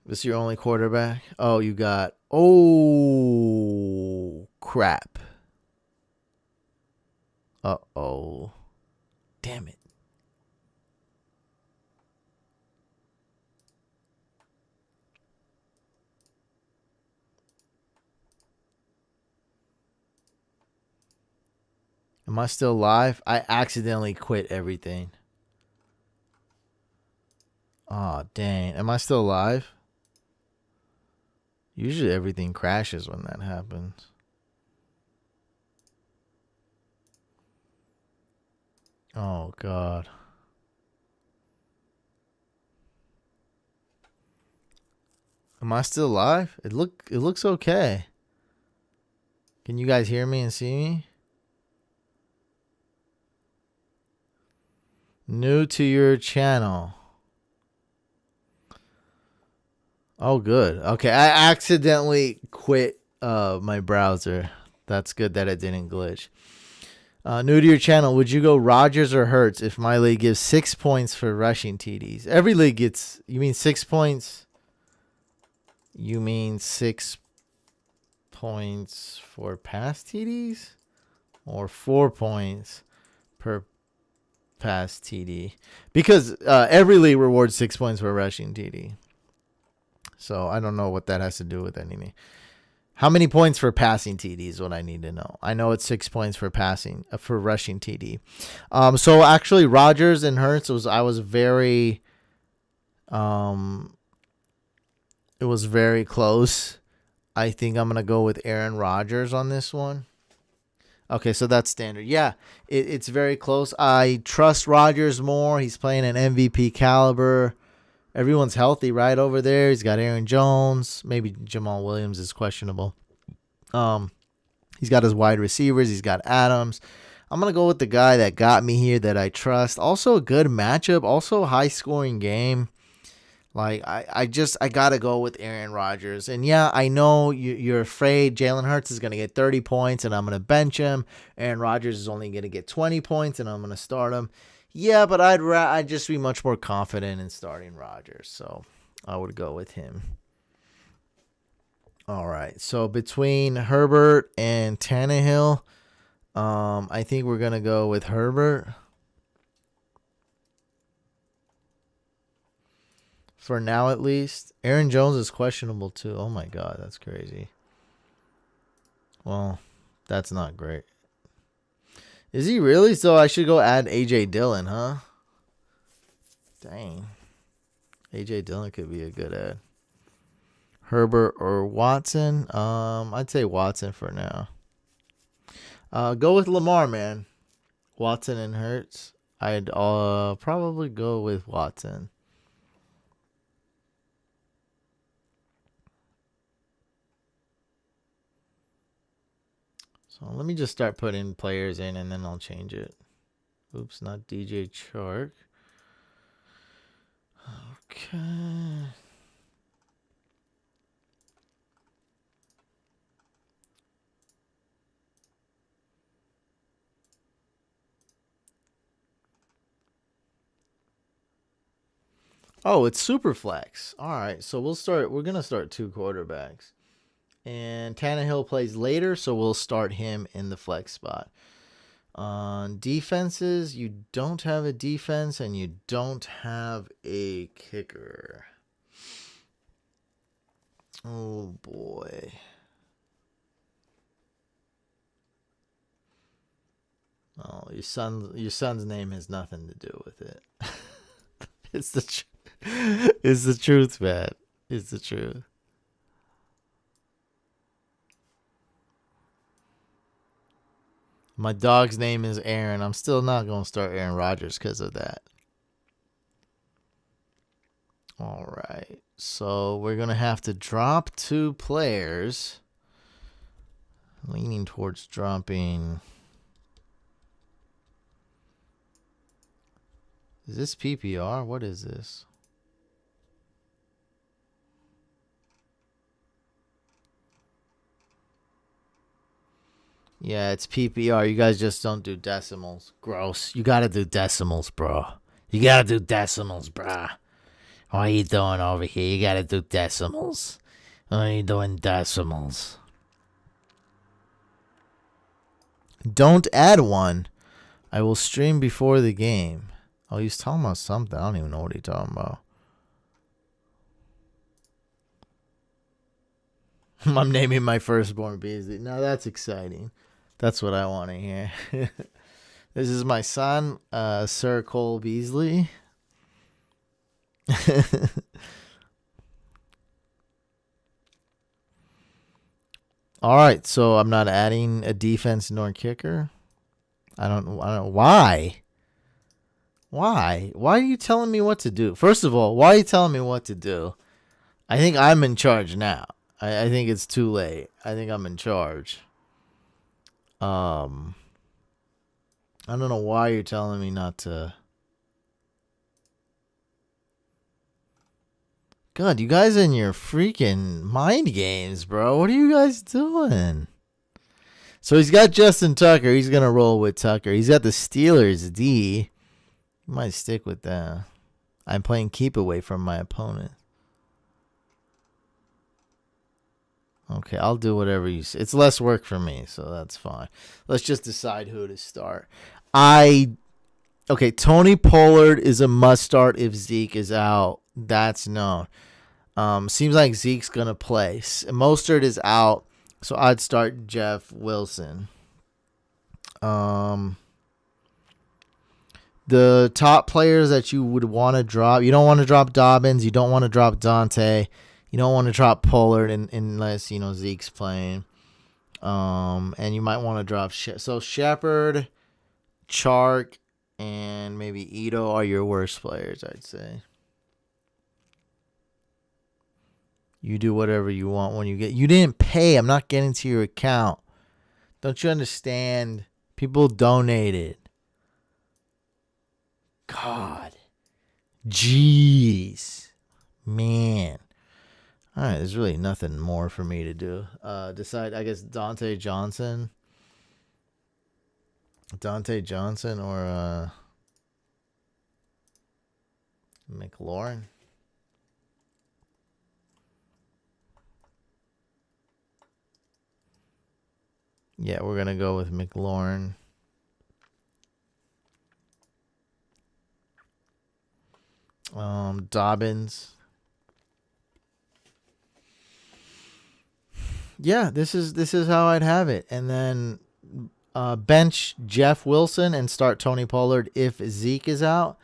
This is your only quarterback? Oh, you got... Oh, crap. Uh-oh. Damn it. Am I still live? I accidentally quit everything. Oh, dang. Am I still live? Usually everything crashes when that happens. Oh, God. Am I still live? It looks okay. Can you guys hear me and see me? New to your channel. Oh, good. Okay, I accidentally quit my browser. That's good that it didn't glitch. New to your channel, would you go Rodgers or Hurts if my league gives 6 points for rushing TDs? Every league gets... You mean 6 points? You mean 6 points for pass TDs? Or 4 points per pass TD? Because every league rewards 6 points for rushing TD. So I don't know what that has to do with anything. How many points for passing TD is what I need to know. I know it's 6 points for passing for rushing TD. So actually, Rodgers and Hurts I was very, it was very close. I think I'm gonna go with Aaron Rodgers on this one. Okay, so that's standard. Yeah, it's very close. I trust Rodgers more. He's playing an MVP caliber. Everyone's healthy right over there. He's got Aaron Jones. Maybe Jamal Williams is questionable. He's got his wide receivers. He's got Adams. I'm going to go with the guy that got me here that I trust. Also a good matchup. Also a high-scoring game. Like, I got to go with Aaron Rodgers. And, yeah, I know you're afraid Jalen Hurts is going to get 30 points and I'm going to bench him. Aaron Rodgers is only going to get 20 points and I'm going to start him. Yeah, but I'd just be much more confident in starting Rodgers, so I would go with him. All right, so between Herbert and Tannehill, I think we're gonna go with Herbert for now, at least. Aaron Jones is questionable too. Oh my God, that's crazy. Well, that's not great. Is he really? So I should go add A.J. Dillon, huh? Dang. A.J. Dillon could be a good ad. Herbert or Watson? I'd say Watson for now. Go with Lamar, man. Watson and Hurts. I'd probably go with Watson. So let me just start putting players in and then I'll change it. Oops, not DJ Chark. Okay. Oh, it's super flex. All right, so we're gonna start 2 quarterbacks. And Tannehill plays later, so we'll start him in the flex spot. On defenses, you don't have a defense and you don't have a kicker. Oh boy. Oh, your son's name has nothing to do with it. It's it's the truth, man. It's the truth. My dog's name is Aaron. I'm still not going to start Aaron Rodgers because of that. All right. So we're going to have to drop 2 players. Leaning towards dropping. Is this PPR? What is this? Yeah, it's PPR. You guys just don't do decimals. Gross. You got to do decimals, bro. You got to do decimals, bruh. What are you doing over here? You got to do decimals. What are you doing decimals? Don't add one. I will stream before the game. Oh, he's talking about something. I don't even know what he's talking about. I'm naming my firstborn Beasley. Now that's exciting. That's what I want to hear. This is my son, Sir Cole Beasley. All right, so I'm not adding a defense nor kicker. I don't know why. Why? Why are you telling me what to do? First of all, why are you telling me what to do? I think I'm in charge now. I think it's too late. I think I'm in charge. I don't know why you're telling me not to. God, you guys in your freaking mind games, bro. What are you guys doing? So he's got Justin Tucker. He's going to roll with Tucker. He's got the Steelers D. He might stick with that. I'm playing keep away from my opponent. Okay, I'll do whatever you say. It's less work for me, so that's fine. Let's just decide who to start. Okay, Tony Pollard is a must start if Zeke is out. That's known. Seems like Zeke's going to play. Mostert is out, so I'd start Jeff Wilson. The top players that you would want to drop, you don't want to drop Dobbins, you don't want to drop Dante, you don't want to drop Pollard unless, Zeke's playing. And you might want to drop so Shepard, Chark, and maybe Ito are your worst players, I'd say. You do whatever you want when you get. You didn't pay. I'm not getting to your account. Don't you understand? People donated. God. Jeez. Man. All right, there's really nothing more for me to do. Decide, I guess, Dante Johnson or McLaurin. Yeah, we're going to go with McLaurin. Dobbins. Yeah, this is how I'd have it. And then bench Jeff Wilson and start Tony Pollard if Zeke is out.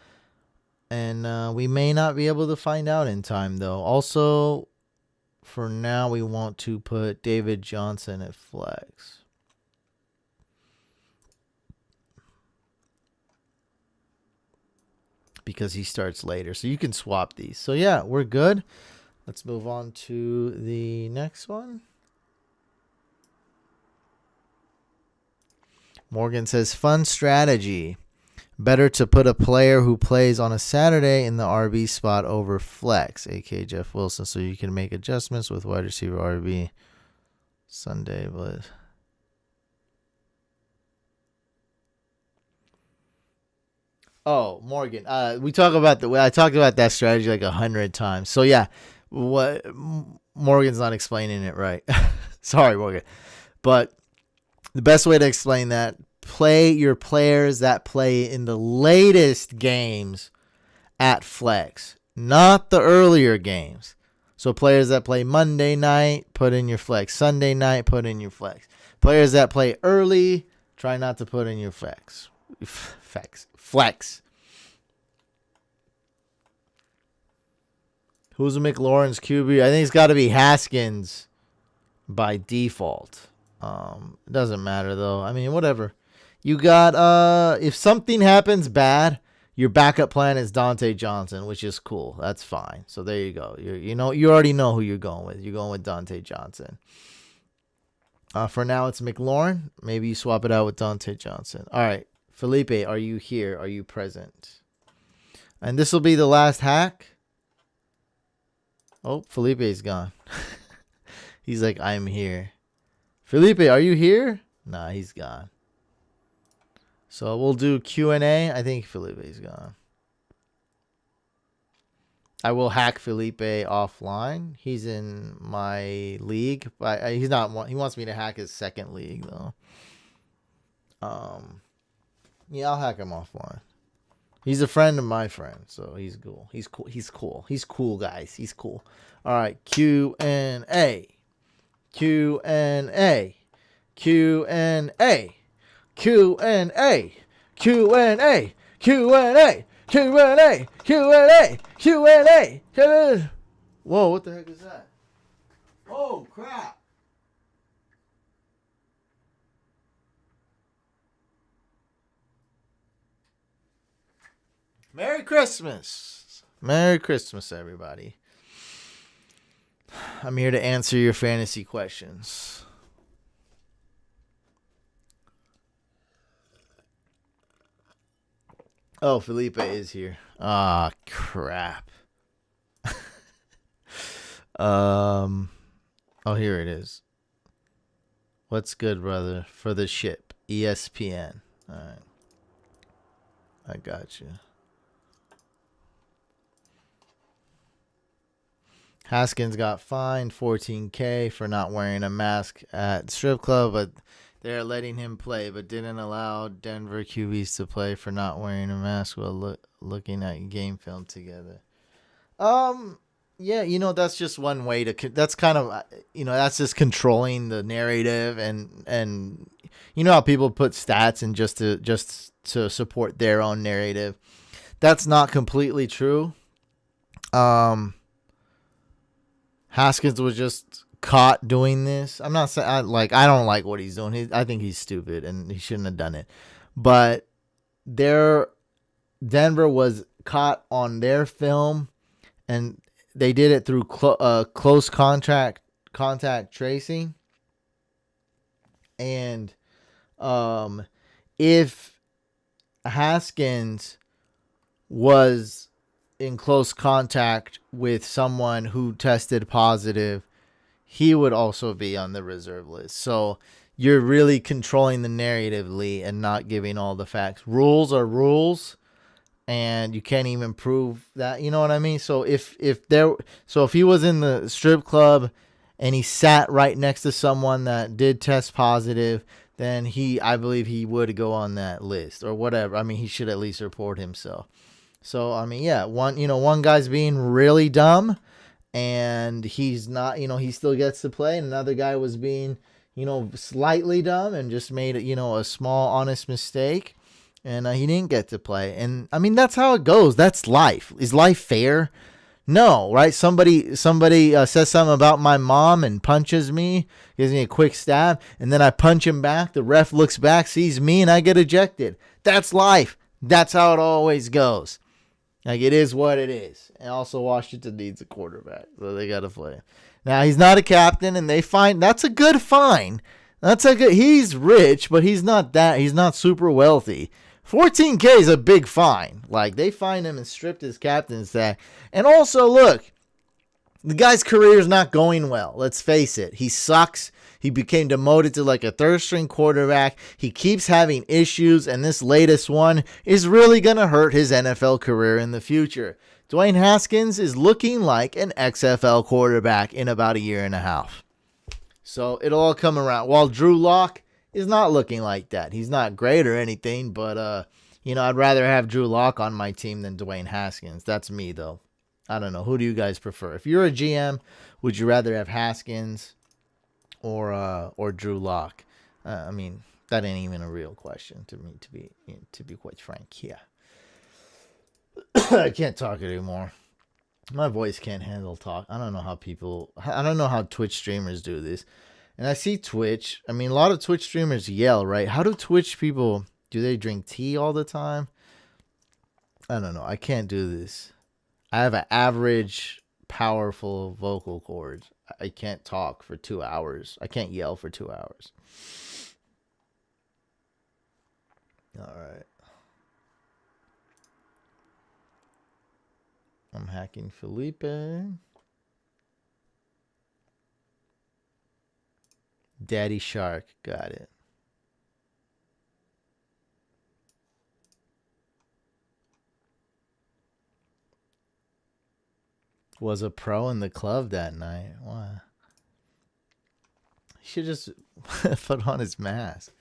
And we may not be able to find out in time, though. Also, for now, we want to put David Johnson at flex. Because he starts later. So you can swap these. So, yeah, we're good. Let's move on to the next one. Morgan says, fun strategy. Better to put a player who plays on a Saturday in the RB spot over flex, a.k.a. Jeff Wilson, so you can make adjustments with wide receiver RB Sunday. But Morgan, I talked about that strategy like 100 times. So yeah, what Morgan's not explaining it right. Sorry, Morgan, but the best way to explain that. Play your players that play in the latest games at flex, not the earlier games. So players that play Monday night, put in your flex. Sunday night, put in your flex. Players that play early, try not to put in your flex. Flex. Who's McLaurin's QB? I think it's got to be Haskins by default. It doesn't matter though. I mean, whatever. You got if something happens bad, your backup plan is Dante Johnson, which is cool. That's fine. So there you go. You already know who you're going with. You're going with Dante Johnson. For now, it's McLaurin. Maybe you swap it out with Dante Johnson. All right, Felipe, are you here? Are you present? And this will be the last hack. Oh, Felipe's gone. He's like, I'm here. Felipe, are you here? Nah, he's gone. So we'll do Q&A. I think Felipe's gone. I will hack Felipe offline. He's in my league, but he's not. He wants me to hack his second league though. Yeah, I'll hack him offline. He's a friend of my friend, so he's cool. He's cool. He's cool. He's cool, guys. He's cool. All right, Q&A. Q&A. Q&A. Q&A, Q&A, Q&A, Q&A, Q&A, Q&A. Whoa, what the heck is that? Oh, crap. Merry Christmas. Merry Christmas, everybody. I'm here to answer your fantasy questions. Oh, Felipe is here. Ah, crap. Oh, here it is. What's good, brother? For the ship. ESPN. All right. I got you. Haskins got fined $14K for not wearing a mask at strip club, but they're letting him play, but didn't allow Denver QBs to play for not wearing a mask while looking at game film together. Yeah, that's just one way to. That's kind of, that's just controlling the narrative, and you know how people put stats and just to support their own narrative. That's not completely true. Haskins was just caught doing this. I'm not saying I don't like what he's doing. I think he's stupid and he shouldn't have done it. But Denver was caught on their film, and they did it through close contact tracing. And if Haskins was in close contact with someone who tested positive, he would also be on the reserve list. So you're really controlling the narrative, Lee, and not giving all the facts. Rules are rules, and you can't even prove that. You know what I mean? So if he was in the strip club and he sat right next to someone that did test positive, then I believe he would go on that list or whatever. I mean, he should at least report himself. So I mean, yeah, one guy's being really dumb, and he's not, he still gets to play, and another guy was being, slightly dumb and just made, a small, honest mistake. And he didn't get to play. And, I mean, that's how it goes. That's life. Is life fair? No, right? Somebody says something about my mom and punches me, gives me a quick stab, and then I punch him back. The ref looks back, sees me, and I get ejected. That's life. That's how it always goes. Like, it is what it is. And also, Washington needs a quarterback, so they got to play. Now, he's not a captain, and that's a good fine. He's rich, but he's not super wealthy. $14K is a big fine. Like, they fined him and stripped his captain's tag. And also, look, the guy's career is not going well. Let's face it. He sucks. He became demoted to like a third-string quarterback. He keeps having issues, and this latest one is really going to hurt his NFL career in the future. Dwayne Haskins is looking like an XFL quarterback in about a year and a half. So it'll all come around. While Drew Lock is not looking like that. He's not great or anything, but, I'd rather have Drew Lock on my team than Dwayne Haskins. That's me, though. I don't know. Who do you guys prefer? If you're a GM, would you rather have Haskins or Drew Lock? I mean, that ain't even a real question to me, to be quite frank. Yeah. I can't talk anymore. My voice can't handle talk. I don't know how Twitch streamers do this. And I see Twitch. I mean, a lot of Twitch streamers yell, right? How do Twitch people, do they drink tea all the time? I don't know. I can't do this. I have an average, powerful vocal cords. I can't talk for 2 hours. I can't yell for 2 hours. All right. I'm hacking Felipe. Daddy Shark. Got it. Was a pro in the club that night. Why? He should just put on his mask.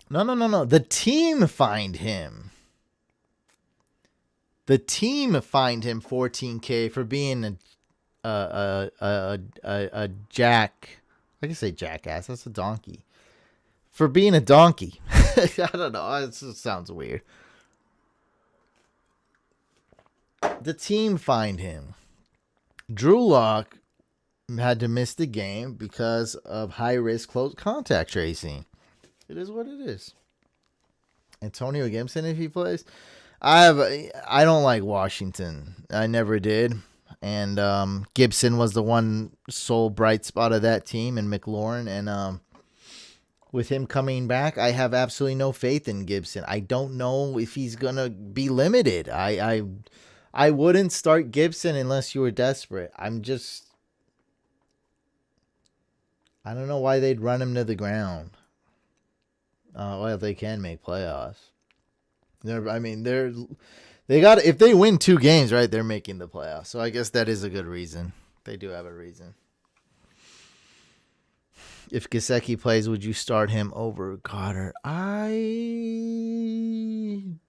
No. The team fined him. The team fined him $14K for being a jack. I can say jackass. That's a donkey. For being a donkey. I don't know. It just sounds weird. The team fined him. Drew Lock had to miss the game because of high-risk close contact tracing. It is what it is. Antonio Gibson, if he plays. I don't like Washington. I never did. And Gibson was the one sole bright spot of that team, and McLaurin. And with him coming back, I have absolutely no faith in Gibson. I don't know if he's going to be limited. I wouldn't start Gibson unless you were desperate. I don't know why they'd run him to the ground. Well, they can make playoffs. If they win 2 games, right, they're making the playoffs. So I guess that is a good reason. They do have a reason. If Gesicki plays, would you start him over Goddard? I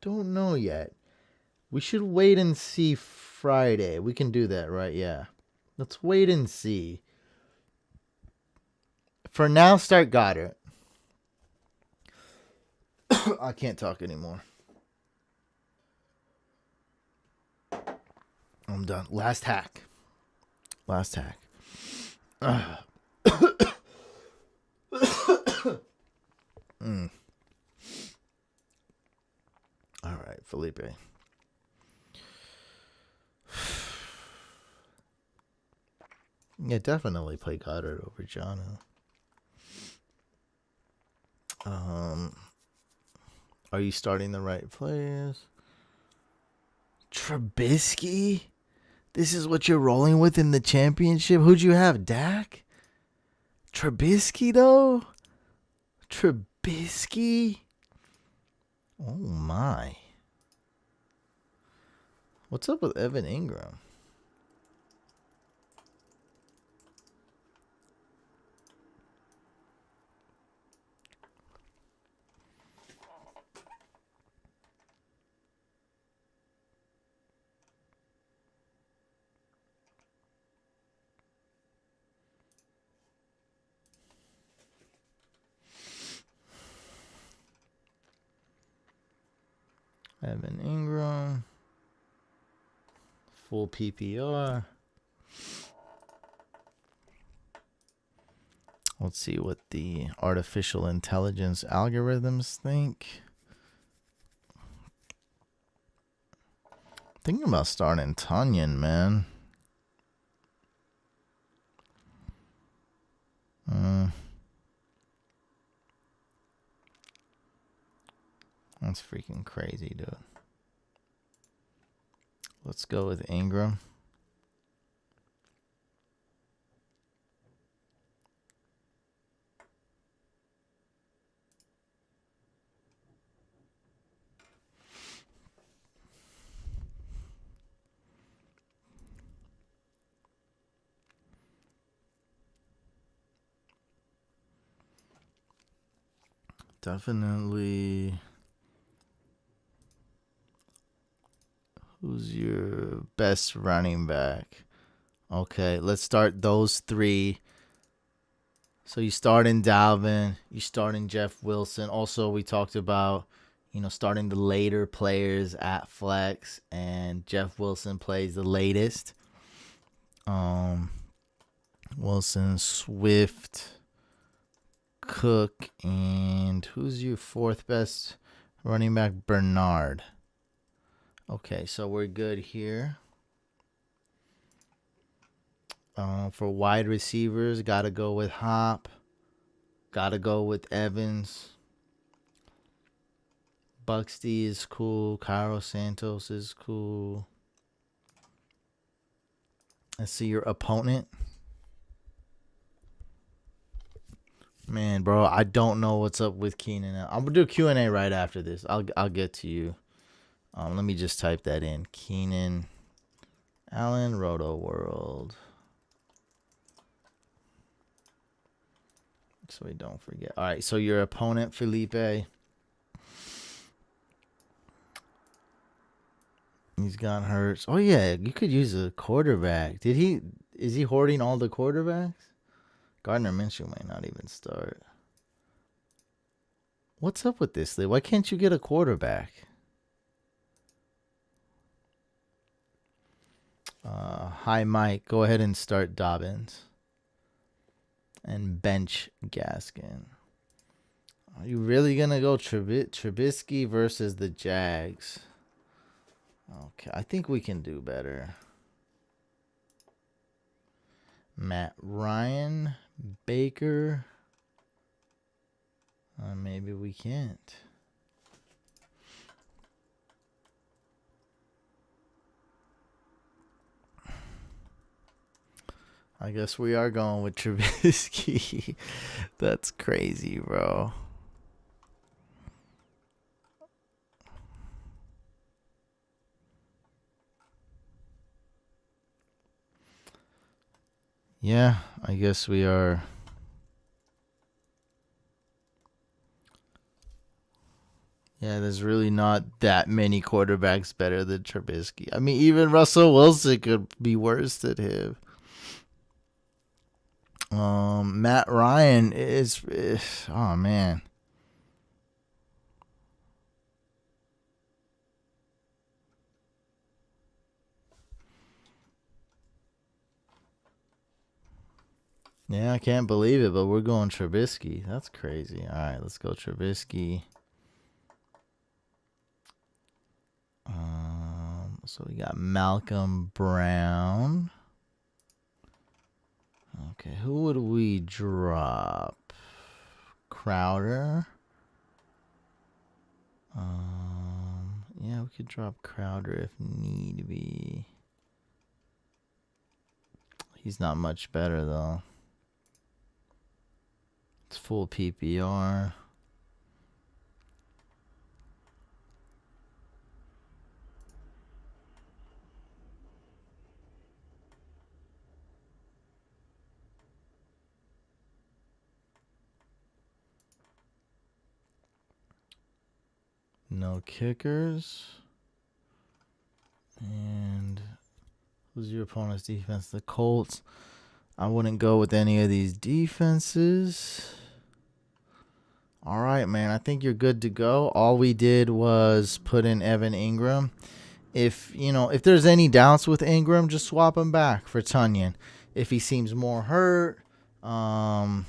don't know yet. We should wait and see Friday. We can do that, right? Yeah. Let's wait and see. For now, start Goddard. I can't talk anymore. I'm done. Last hack. All right, Felipe. Yeah, definitely play Goddard over Jono. Are you starting the right players? Trubisky? This is what you're rolling with in the championship? Who'd you have, Dak? Trubisky, though? Trubisky? Oh, my. What's up with Evan Ingram? Evan Ingram. Full PPR. Let's see what the artificial intelligence algorithms think. Thinking about starting Tunyon, man. That's freaking crazy, dude. Let's go with Ingram. Definitely. Who's your best running back? Okay, let's start those three. So you start in Dalvin, you start in Jeff Wilson. Also, we talked about, starting the later players at flex, and Jeff Wilson plays the latest. Wilson, Swift, Cook, and who's your fourth best running back? Bernard. Okay, so we're good here. For wide receivers, got to go with Hop. Got to go with Evans. Buxty is cool. Cairo Santos is cool. Let's see your opponent. Man, bro, I don't know what's up with Keenan. I'm gonna do Q&A right after this. I'll get to you. Let me just type that in. Keenan Allen, Roto World. So we don't forget. All right, so your opponent, Felipe. He's got Hurts. Oh yeah, you could use a quarterback. Is he hoarding all the quarterbacks? Gardner Minshew might not even start. What's up with this, Lee? Why can't you get a quarterback? Hi, Mike. Go ahead and start Dobbins. And bench Gaskin. Are you really going to go Trubisky versus the Jags? Okay, I think we can do better. Matt Ryan, Baker. Maybe we can't. I guess we are going with Trubisky. That's crazy, bro. Yeah, I guess we are. Yeah, there's really not that many quarterbacks better than Trubisky. I mean, even Russell Wilson could be worse than him. Matt Ryan is oh man. Yeah, I can't believe it, but we're going Trubisky. That's crazy. All right, let's go Trubisky. So we got Malcolm Brown. Okay, who would we drop? Crowder. Yeah, we could drop Crowder if need be. He's not much better though. It's full PPR. No kickers. And who's your opponent's defense? The Colts. I wouldn't go with any of these defenses. All right, man. I think you're good to go. All we did was put in Evan Ingram. If there's any doubts with Ingram, just swap him back for Tunyon. If he seems more hurt, honestly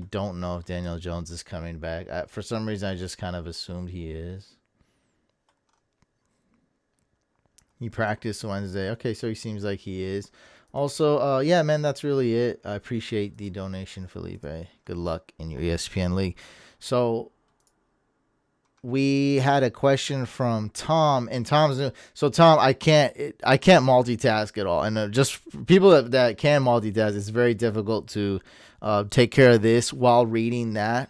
don't know if Daniel Jones is coming back. For some reason, I just kind of assumed he is. He practiced Wednesday. Okay, so he seems like he is. Also, yeah, man, that's really it. I appreciate the donation, Felipe. Good luck in your ESPN league. So we had a question from Tom, and Tom's new. So Tom, I can't multitask at all, and just people that can multitask, it's very difficult to take care of this while reading that.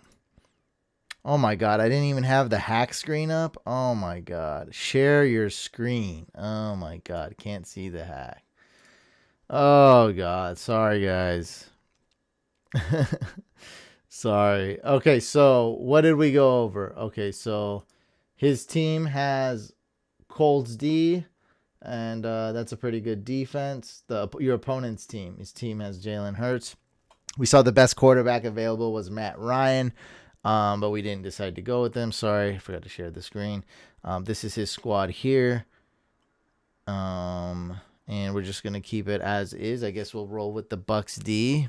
Oh my God, I didn't even have the hack screen up. Oh my God, share your screen. Oh my God, can't see the hack. Oh God, sorry guys. Sorry. Okay, so what did we go over? Okay, so his team has Colts D, and that's a pretty good defense. Your opponent's team, his team has Jalen Hurts. We saw the best quarterback available was Matt Ryan, but we didn't decide to go with them. Sorry, I forgot to share the screen. This is his squad here. And we're just going to keep it as is. I guess we'll roll with the Bucks D.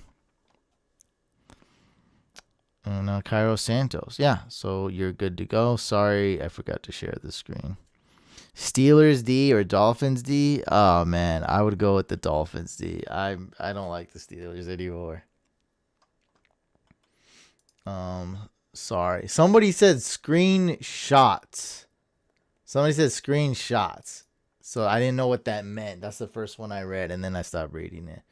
And Cairo Santos. Yeah, so you're good to go. Sorry, I forgot to share the screen. Steelers D or Dolphins D? Oh, man, I would go with the Dolphins D. I don't like the Steelers anymore. Sorry. Somebody said screenshots. So I didn't know what that meant. That's the first one I read, and then I stopped reading it.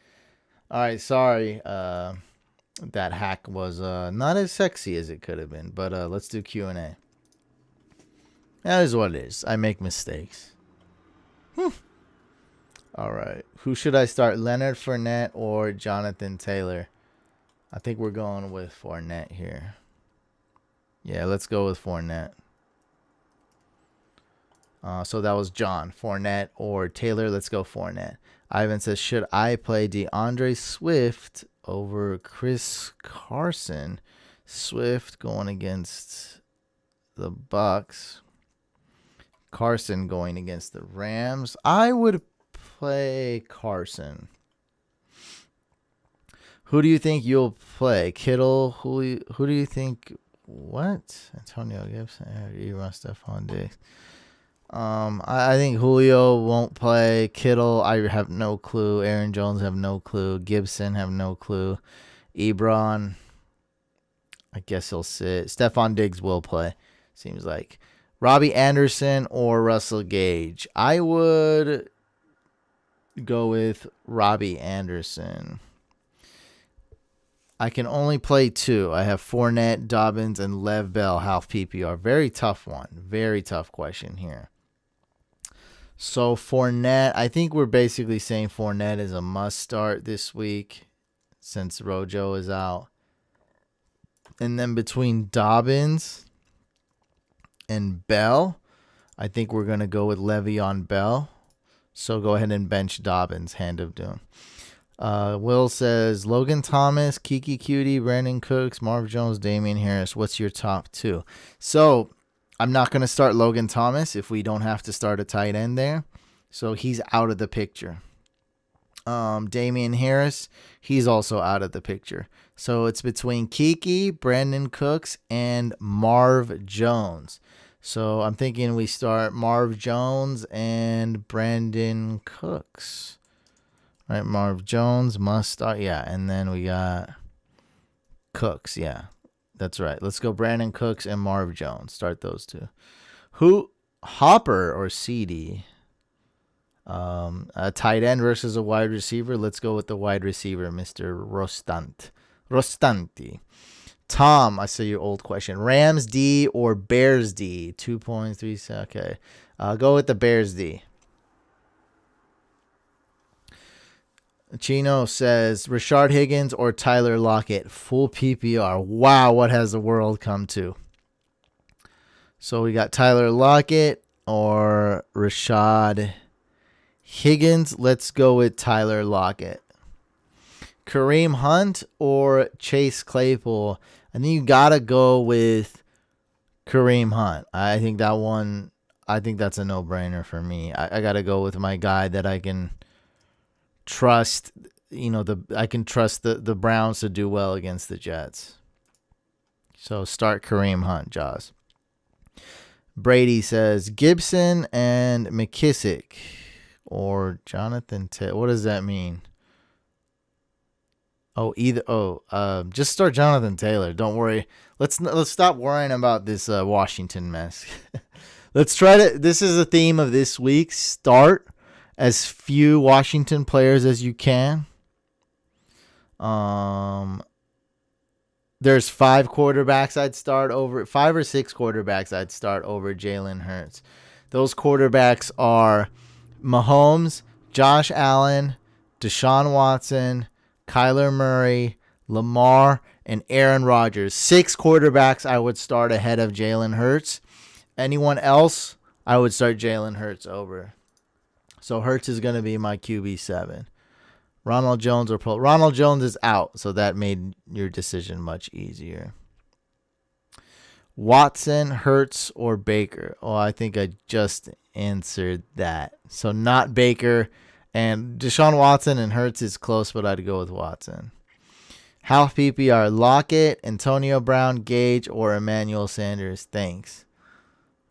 All right, sorry. That hack was not as sexy as it could have been, but let's do Q&A. That is what it is. I make mistakes. All right. Who should I start, Leonard Fournette or Jonathan Taylor? I think we're going with Fournette here. Yeah, let's go with Fournette. So that was John. Fournette or Taylor. Let's go Fournette. Ivan says, should I play DeAndre Swift over Chris Carson? Swift going against the Bucks. Carson going against the Rams. I would play Carson. Who do you think you'll play? Kittle? Who do you think? What? Antonio Gibson? Stephon Diggs. I think Julio won't play. Kittle, I have no clue. Aaron Jones, have no clue. Gibson, have no clue. Ebron, I guess he'll sit. Stephon Diggs will play, seems like. Robbie Anderson or Russell Gage? I would go with Robbie Anderson. I can only play two. I have Fournette, Dobbins, and Lev Bell, half PPR. Very tough one. Very tough question here. So Fournette, I think we're basically saying Fournette is a must start this week since Rojo is out. And then between Dobbins and Bell, I think we're going to go with Le'Veon Bell. So go ahead and bench Dobbins, hand of doom. Will says, Logan Thomas, Kiki Cutie, Brandon Cooks, Marv Jones, Damian Harris. What's your top two? So I'm not going to start Logan Thomas if we don't have to start a tight end there. So he's out of the picture. Damian Harris, he's also out of the picture. So it's between Kiki, Brandon Cooks, and Marv Jones. So I'm thinking we start Marv Jones and Brandon Cooks. All right, Marv Jones must start. Yeah, and then we got Cooks. Yeah. That's right. Let's go Brandon Cooks and Marv Jones. Start those two. Who, Hopper or CD? A tight end versus a wide receiver. Let's go with the wide receiver, Mr. Rostanti. Tom, I see your old question. Rams D or Bears D? 2.3. Okay. Go with the Bears D. Chino says, Rashard Higgins or Tyler Lockett? Full PPR. Wow, what has the world come to? So we got Tyler Lockett or Rashard Higgins. Let's go with Tyler Lockett. Kareem Hunt or Chase Claypool? I think you got to go with Kareem Hunt. I think that one, I think that's a no-brainer for me. I got to go with my guy that I can trust. I can trust the Browns to do well against the Jets. So start Kareem Hunt, Jaws. Brady says Gibson and McKissick or Jonathan Taylor. What does that mean? Oh, either. Oh, just start Jonathan Taylor. Don't worry. Let's stop worrying about this Washington mess. Let's try to. This is the theme of this week. Start as few Washington players as you can. There's 5 quarterbacks I'd start over. 5 or 6 quarterbacks I'd start over Jalen Hurts. Those quarterbacks are Mahomes, Josh Allen, Deshaun Watson, Kyler Murray, Lamar, and Aaron Rodgers. 6 quarterbacks I would start ahead of Jalen Hurts. Anyone else, I would start Jalen Hurts over. So Hurts is going to be my QB7. Ronald Jones Ronald Jones is out, so that made your decision much easier. Watson, Hurts, or Baker? Oh, I think I just answered that. So not Baker. And Deshaun Watson and Hurts is close, but I'd go with Watson. Half PPR, Lockett, Antonio Brown, Gage, or Emmanuel Sanders? Thanks.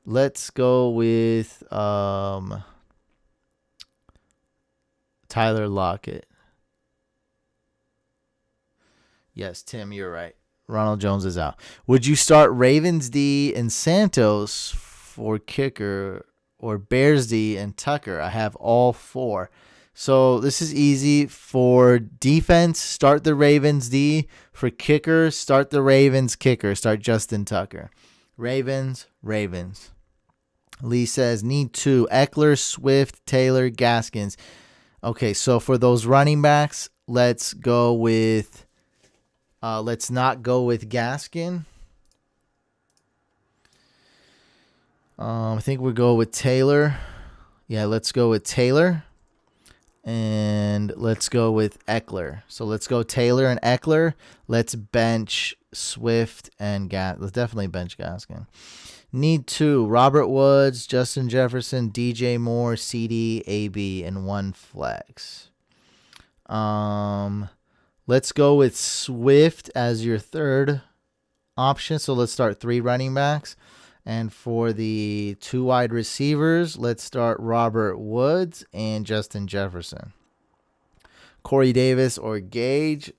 Let's go with Tyler Lockett. Yes, Tim, you're right. Ronald Jones is out. Would you start Ravens D and Santos for kicker or Bears D and Tucker? I have all 4. So this is easy. For defense, start the Ravens D. For kicker, start the Ravens kicker. Start Justin Tucker. Ravens. Lee says, need 2. Eckler, Swift, Taylor, Gaskins. Okay, so for those running backs, let's go with... let's not go with Gaskin. I think we'll go with Taylor. Yeah, let's go with Taylor. And let's go with Eckler. So let's go Taylor and Eckler. Let's bench Swift and Let's definitely bench Gaskin. Need 2. Robert Woods, Justin Jefferson, DJ Moore, CD, AB, and 1 flex. Let's go with Swift as your third option. So let's start 3 running backs. And for the 2 wide receivers, let's start Robert Woods and Justin Jefferson. Corey Davis or Gage.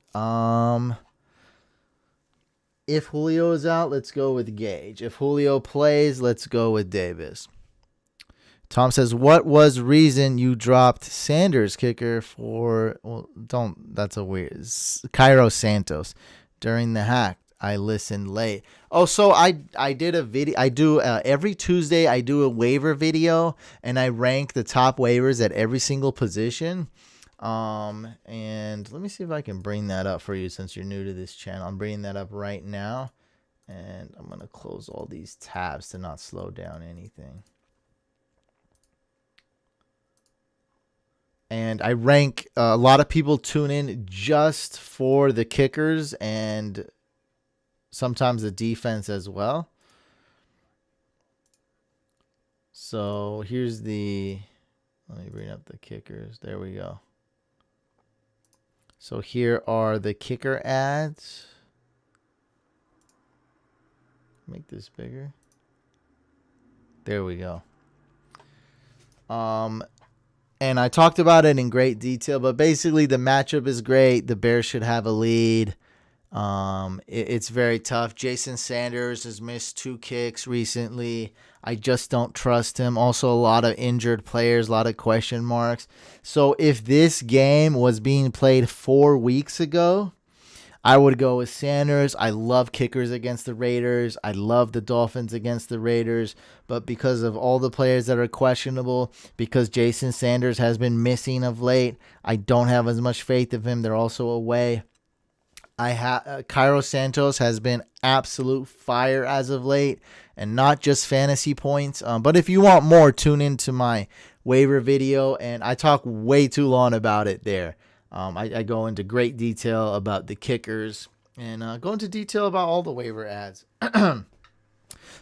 If Julio is out, let's go with Gage. If Julio plays, let's go with Davis. Tom says, what was reason you dropped Sanders kicker for, that's a weird, Cairo Santos during the hack? I listened late. Oh, so I did a video. I do every Tuesday, I do a waiver video and I rank the top waivers at every single position. And let me see if I can bring that up for you since you're new to this channel. I'm bringing that up right now and I'm going to close all these tabs to not slow down anything. And I rank, a lot of people tune in just for the kickers and sometimes the defense as well. So here's let me bring up the kickers. There we go. So here are the kicker ads. Make this bigger. There we go. And I talked about it in great detail, but basically the matchup is great. The Bears should have a lead. It's very tough. Jason Sanders has missed 2 kicks recently. I just don't trust him. Also, a lot of injured players, a lot of question marks. So if this game was being played 4 weeks ago, I would go with Sanders. I love kickers against the Raiders. I love the Dolphins against the Raiders. But because of all the players that are questionable, because Jason Sanders has been missing of late, I don't have as much faith of him. They're also away. Cairo Santos has been absolute fire as of late, and not just fantasy points. But if you want more, tune into my waiver video, and I talk way too long about it there. I go into great detail about the kickers and go into detail about all the waiver ads.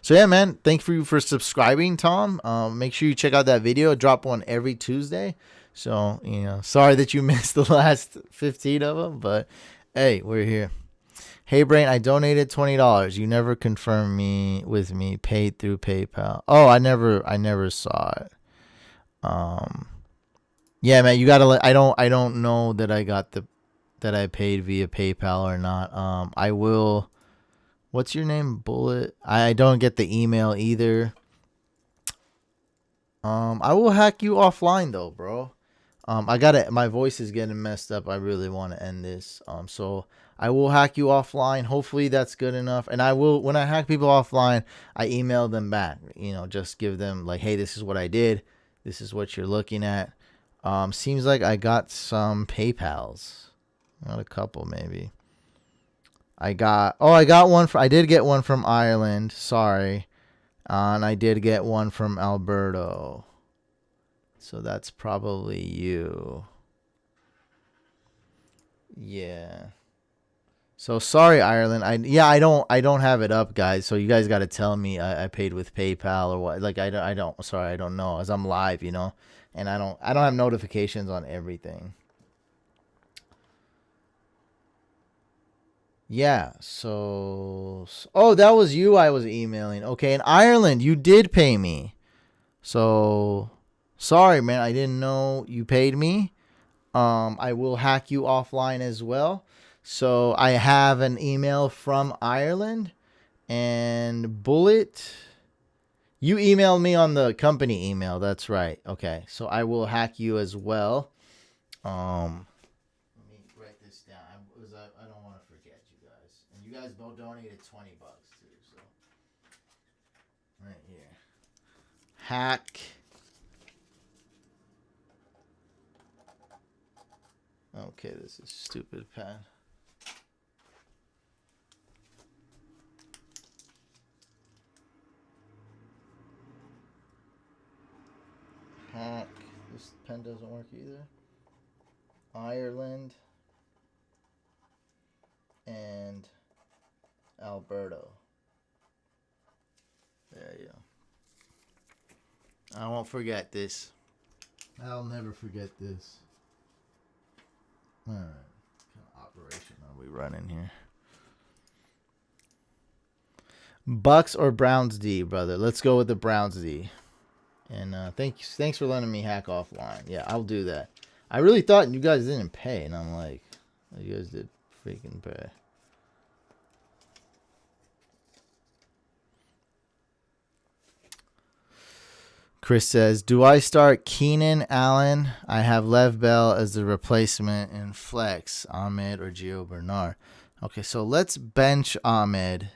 So yeah, man, thank you for subscribing, Tom. Make sure you check out that video. I drop one every Tuesday. So, sorry that you missed the last 15 of them, but hey, we're here. Hey, Brain, I donated $20. You never confirmed me paid through PayPal. Oh, I never saw it. Yeah, man, you gotta let. I don't know that that I paid via PayPal or not. I will. What's your name, Bullet? I don't get the email either. I will hack you offline though, bro. I gotta. My voice is getting messed up. I really want to end this. So I will hack you offline. Hopefully that's good enough. And I will. When I hack people offline, I email them back. Just give them like, hey, this is what I did. This is what you're looking at. Seems like I got some PayPals. Not a couple, maybe. I got one. I did get one from Ireland. Sorry. And I did get one from Alberto. So that's probably you. Yeah. So sorry, Ireland. I don't have it up, guys. So you guys got to tell me I paid with PayPal or what. Like I don't. Sorry, I don't know. As I'm live, and I don't have notifications on everything. Yeah, so oh, that was you I was emailing. Okay, in Ireland, you did pay me. So sorry, man, I didn't know you paid me. I will hack you offline as well. So I have an email from Ireland, and Bullet, you emailed me on the company email. That's right. Okay, so I will hack you as well. I don't want to forget you guys. And you guys both donated $20 too, so right here. Hack. Okay, this is stupid pen. Hack. This pen doesn't work either. Ireland and Alberto. There you go. I won't forget this. I'll never forget this. Alright. What kind of operation are we running here? Bucks or Browns D, brother? Let's go with the Browns D. And thanks for letting me hack offline. Yeah, I'll do that. I really thought you guys didn't pay, and I'm like, you guys did freaking pay. Chris says, do I start Keenan Allen? I have Lev Bell as the replacement in flex, Ahmed or Gio Bernard. Okay, so let's bench Ahmed.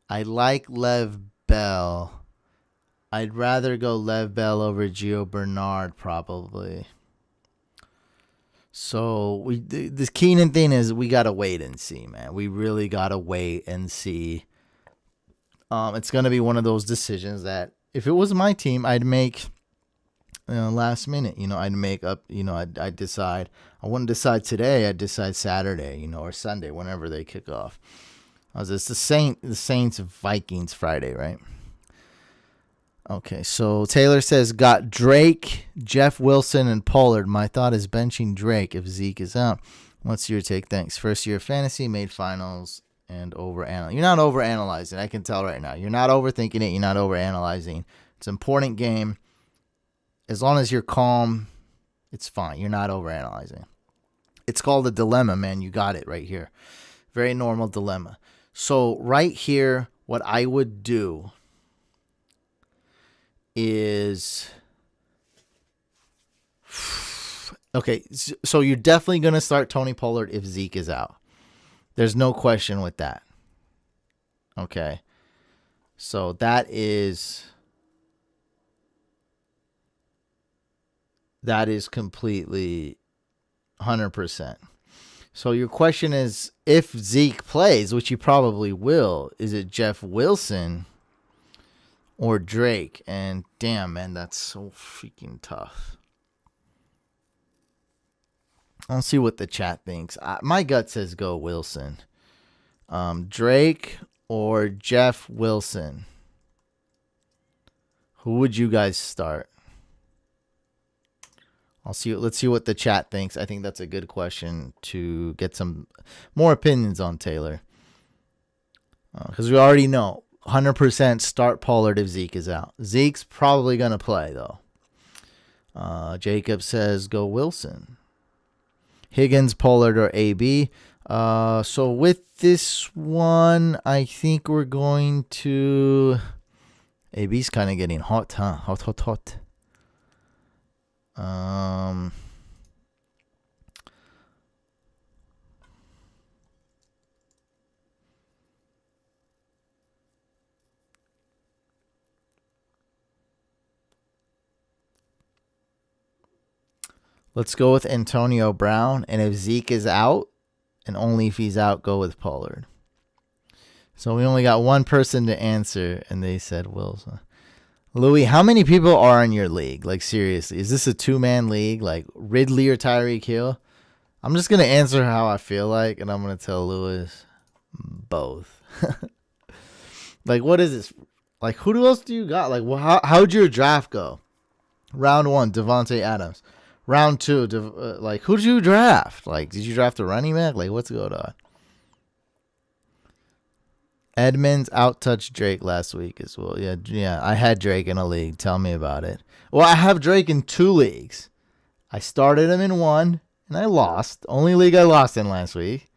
I like Lev Bell. I'd rather go Lev Bell over Gio Bernard probably. So this Keenan thing is we gotta wait and see, man. We really gotta wait and see. It's gonna be one of those decisions that if it was my team, I'd make last minute. I'd make up. I'd decide. I wouldn't decide today. I'd decide Saturday. Or Sunday, whenever they kick off. It's the Saints Vikings Friday, right? Okay, so Taylor says, got Drake, Jeff Wilson, and Pollard. My thought is benching Drake if Zeke is out. What's your take? Thanks. First year of fantasy, made finals, and overanalyzing. You're not overanalyzing. I can tell right now. You're not overthinking it. You're not overanalyzing. It's an important game. As long as you're calm, it's fine. You're not overanalyzing. It's called a dilemma, man. You got it right here. Very normal dilemma. So right here, what I would do is, okay, so you're definitely going to start Tony Pollard if Zeke is out. There's no question with that. Okay. So that is completely 100%. So your question is, if Zeke plays, which he probably will, is it Jeff Wilson or Drake? And damn, man, that's so freaking tough. I'll see what the chat thinks. My gut says go Wilson. Drake or Jeff Wilson? Who would you guys start? Let's see what the chat thinks. I think that's a good question to get some more opinions on Taylor. Because we already know 100% start Pollard if Zeke is out. Zeke's probably going to play, though. Jacob says go Wilson. Higgins, Pollard, or AB. So with this one, I think we're going to... AB's kind of getting hot, huh? Hot. Let's go with Antonio Brown. And if Zeke is out, and only if he's out, go with Pollard. So we only got one person to answer, and they said Wilson. Louis, how many people are in your league? Like, seriously, is this a two-man league? Like, Ridley or Tyreek Hill? I'm just going to answer how I feel like, and I'm going to tell Louis both. Like, what is this? Like, who else do you got? Like, how'd your draft go? Round 1, Devontae Adams. Round 2, like, who'd you draft? Like, did you draft a running back? Like, what's going on? Edmonds out-touched Drake last week as well. Yeah, I had Drake in a league. Tell me about it. Well, I have Drake in 2 leagues. I started him in 1, and I lost. Only league I lost in last week.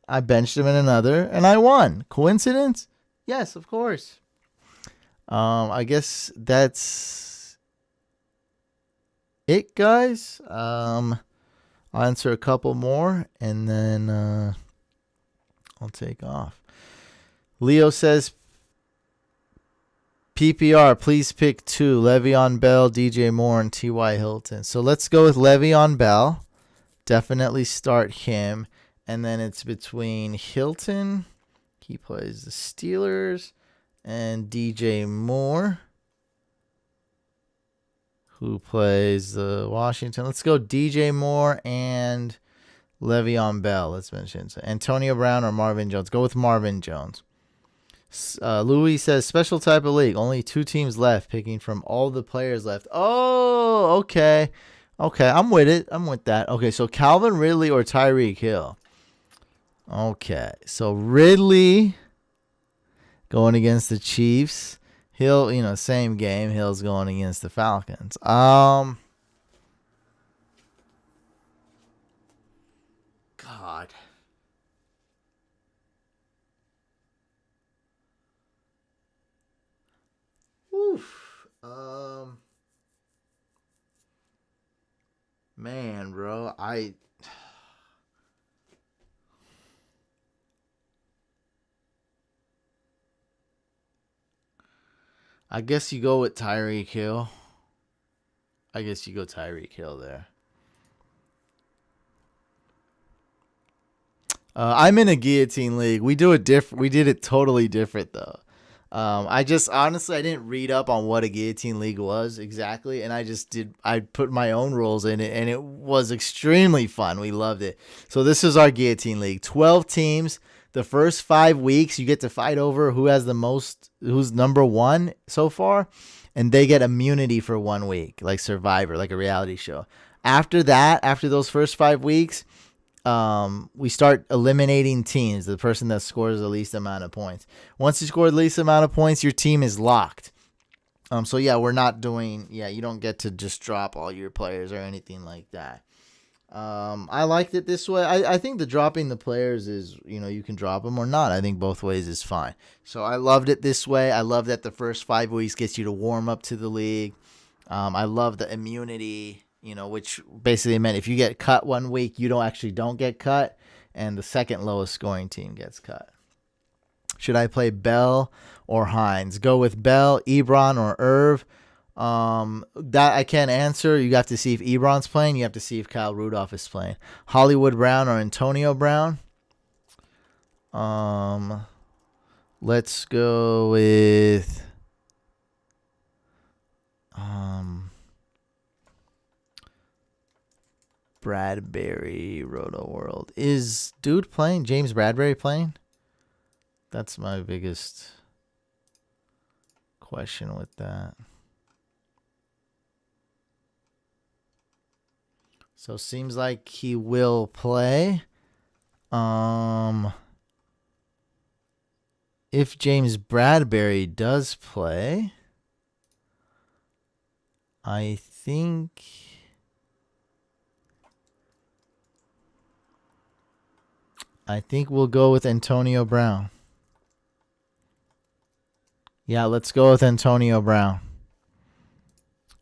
I benched him in another, and I won. Coincidence? Yes, of course. I guess that's it, guys. I'll answer a couple more, and then I'll take off. Leo says, PPR, please pick 2. Le'Veon Bell, DJ Moore, and T.Y. Hilton. So let's go with Le'Veon Bell. Definitely start him. And then it's between Hilton, he plays the Steelers, and DJ Moore, who plays the Washington. Let's go DJ Moore and Le'Veon Bell. Let's mention so Antonio Brown or Marvin Jones. Go with Marvin Jones. Louis says, special type of league. Only 2 teams left, picking from all the players left. Oh, okay. Okay, I'm with it. I'm with that. Okay, so Calvin Ridley or Tyreek Hill. Okay, so Ridley going against the Chiefs. Hill, same game. Hill's going against the Falcons. God. Oof. Man, bro, I guess you go with Tyreek Hill. I guess you go Tyreek Hill there. I'm in a guillotine league. We do it different. We did it totally different though. I didn't read up on what a guillotine league was exactly, and I put my own rules in it, and it was extremely fun. We loved it. So this is our guillotine league. 12 teams. The first 5 weeks, you get to fight over who's number 1 so far, and they get immunity for 1 week, like Survivor, like a reality show. After that, after those first 5 weeks, we start eliminating teams, the person that scores the least amount of points. Once you score the least amount of points, your team is locked. So yeah, we're not doing, you don't get to just drop all your players or anything like that. I liked it this way. I think the dropping the players is, you can drop them or not. I think both ways is fine. So I loved it this way. I love that the first 5 weeks gets you to warm up to the league. I love the immunity, which basically meant if you get cut 1 week, you don't get cut, and the second lowest scoring team gets cut. Should I play Bell or Hines? Go with Bell, Ebron, or Irv. That I can't answer. You have to see if Ebron's playing. You have to see if Kyle Rudolph is playing. Hollywood Brown or Antonio Brown. Let's go with Bradbury, Roto World. Is dude playing? James Bradbury playing? That's my biggest question with that. So seems like he will play. If James Bradbury does play, I think we'll go with Antonio Brown. Yeah, let's go with Antonio Brown.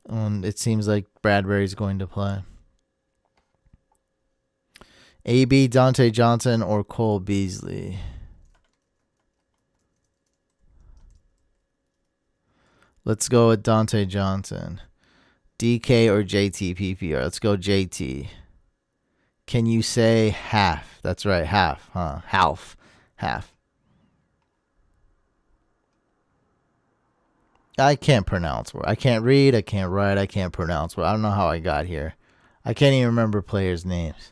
It seems like Bradbury's going to play. AB, Dante Johnson, or Cole Beasley. Let's go with Dante Johnson. DK or JT PPR. Let's go JT. Can you say half? That's right, half, huh? Half. I can't pronounce word. I can't read, I can't write, I can't pronounce word. I don't know how I got here. I can't even remember players' names.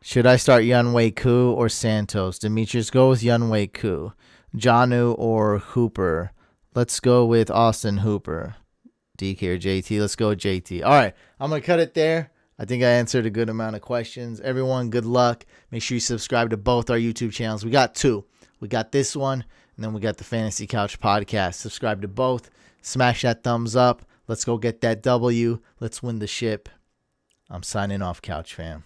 Should I start Yunwei Koo or Santos? Demetrius, go with Yunwei Koo. Janu or Hooper? Let's go with Austin Hooper. DK or JT? Let's go with JT. All right, I'm going to cut it there. I think I answered a good amount of questions. Everyone, good luck. Make sure you subscribe to both our YouTube channels. We got two. We got this one, and then we got the Fantasy Couch podcast. Subscribe to both. Smash that thumbs up. Let's go get that W. Let's win the ship. I'm signing off, Couch fam.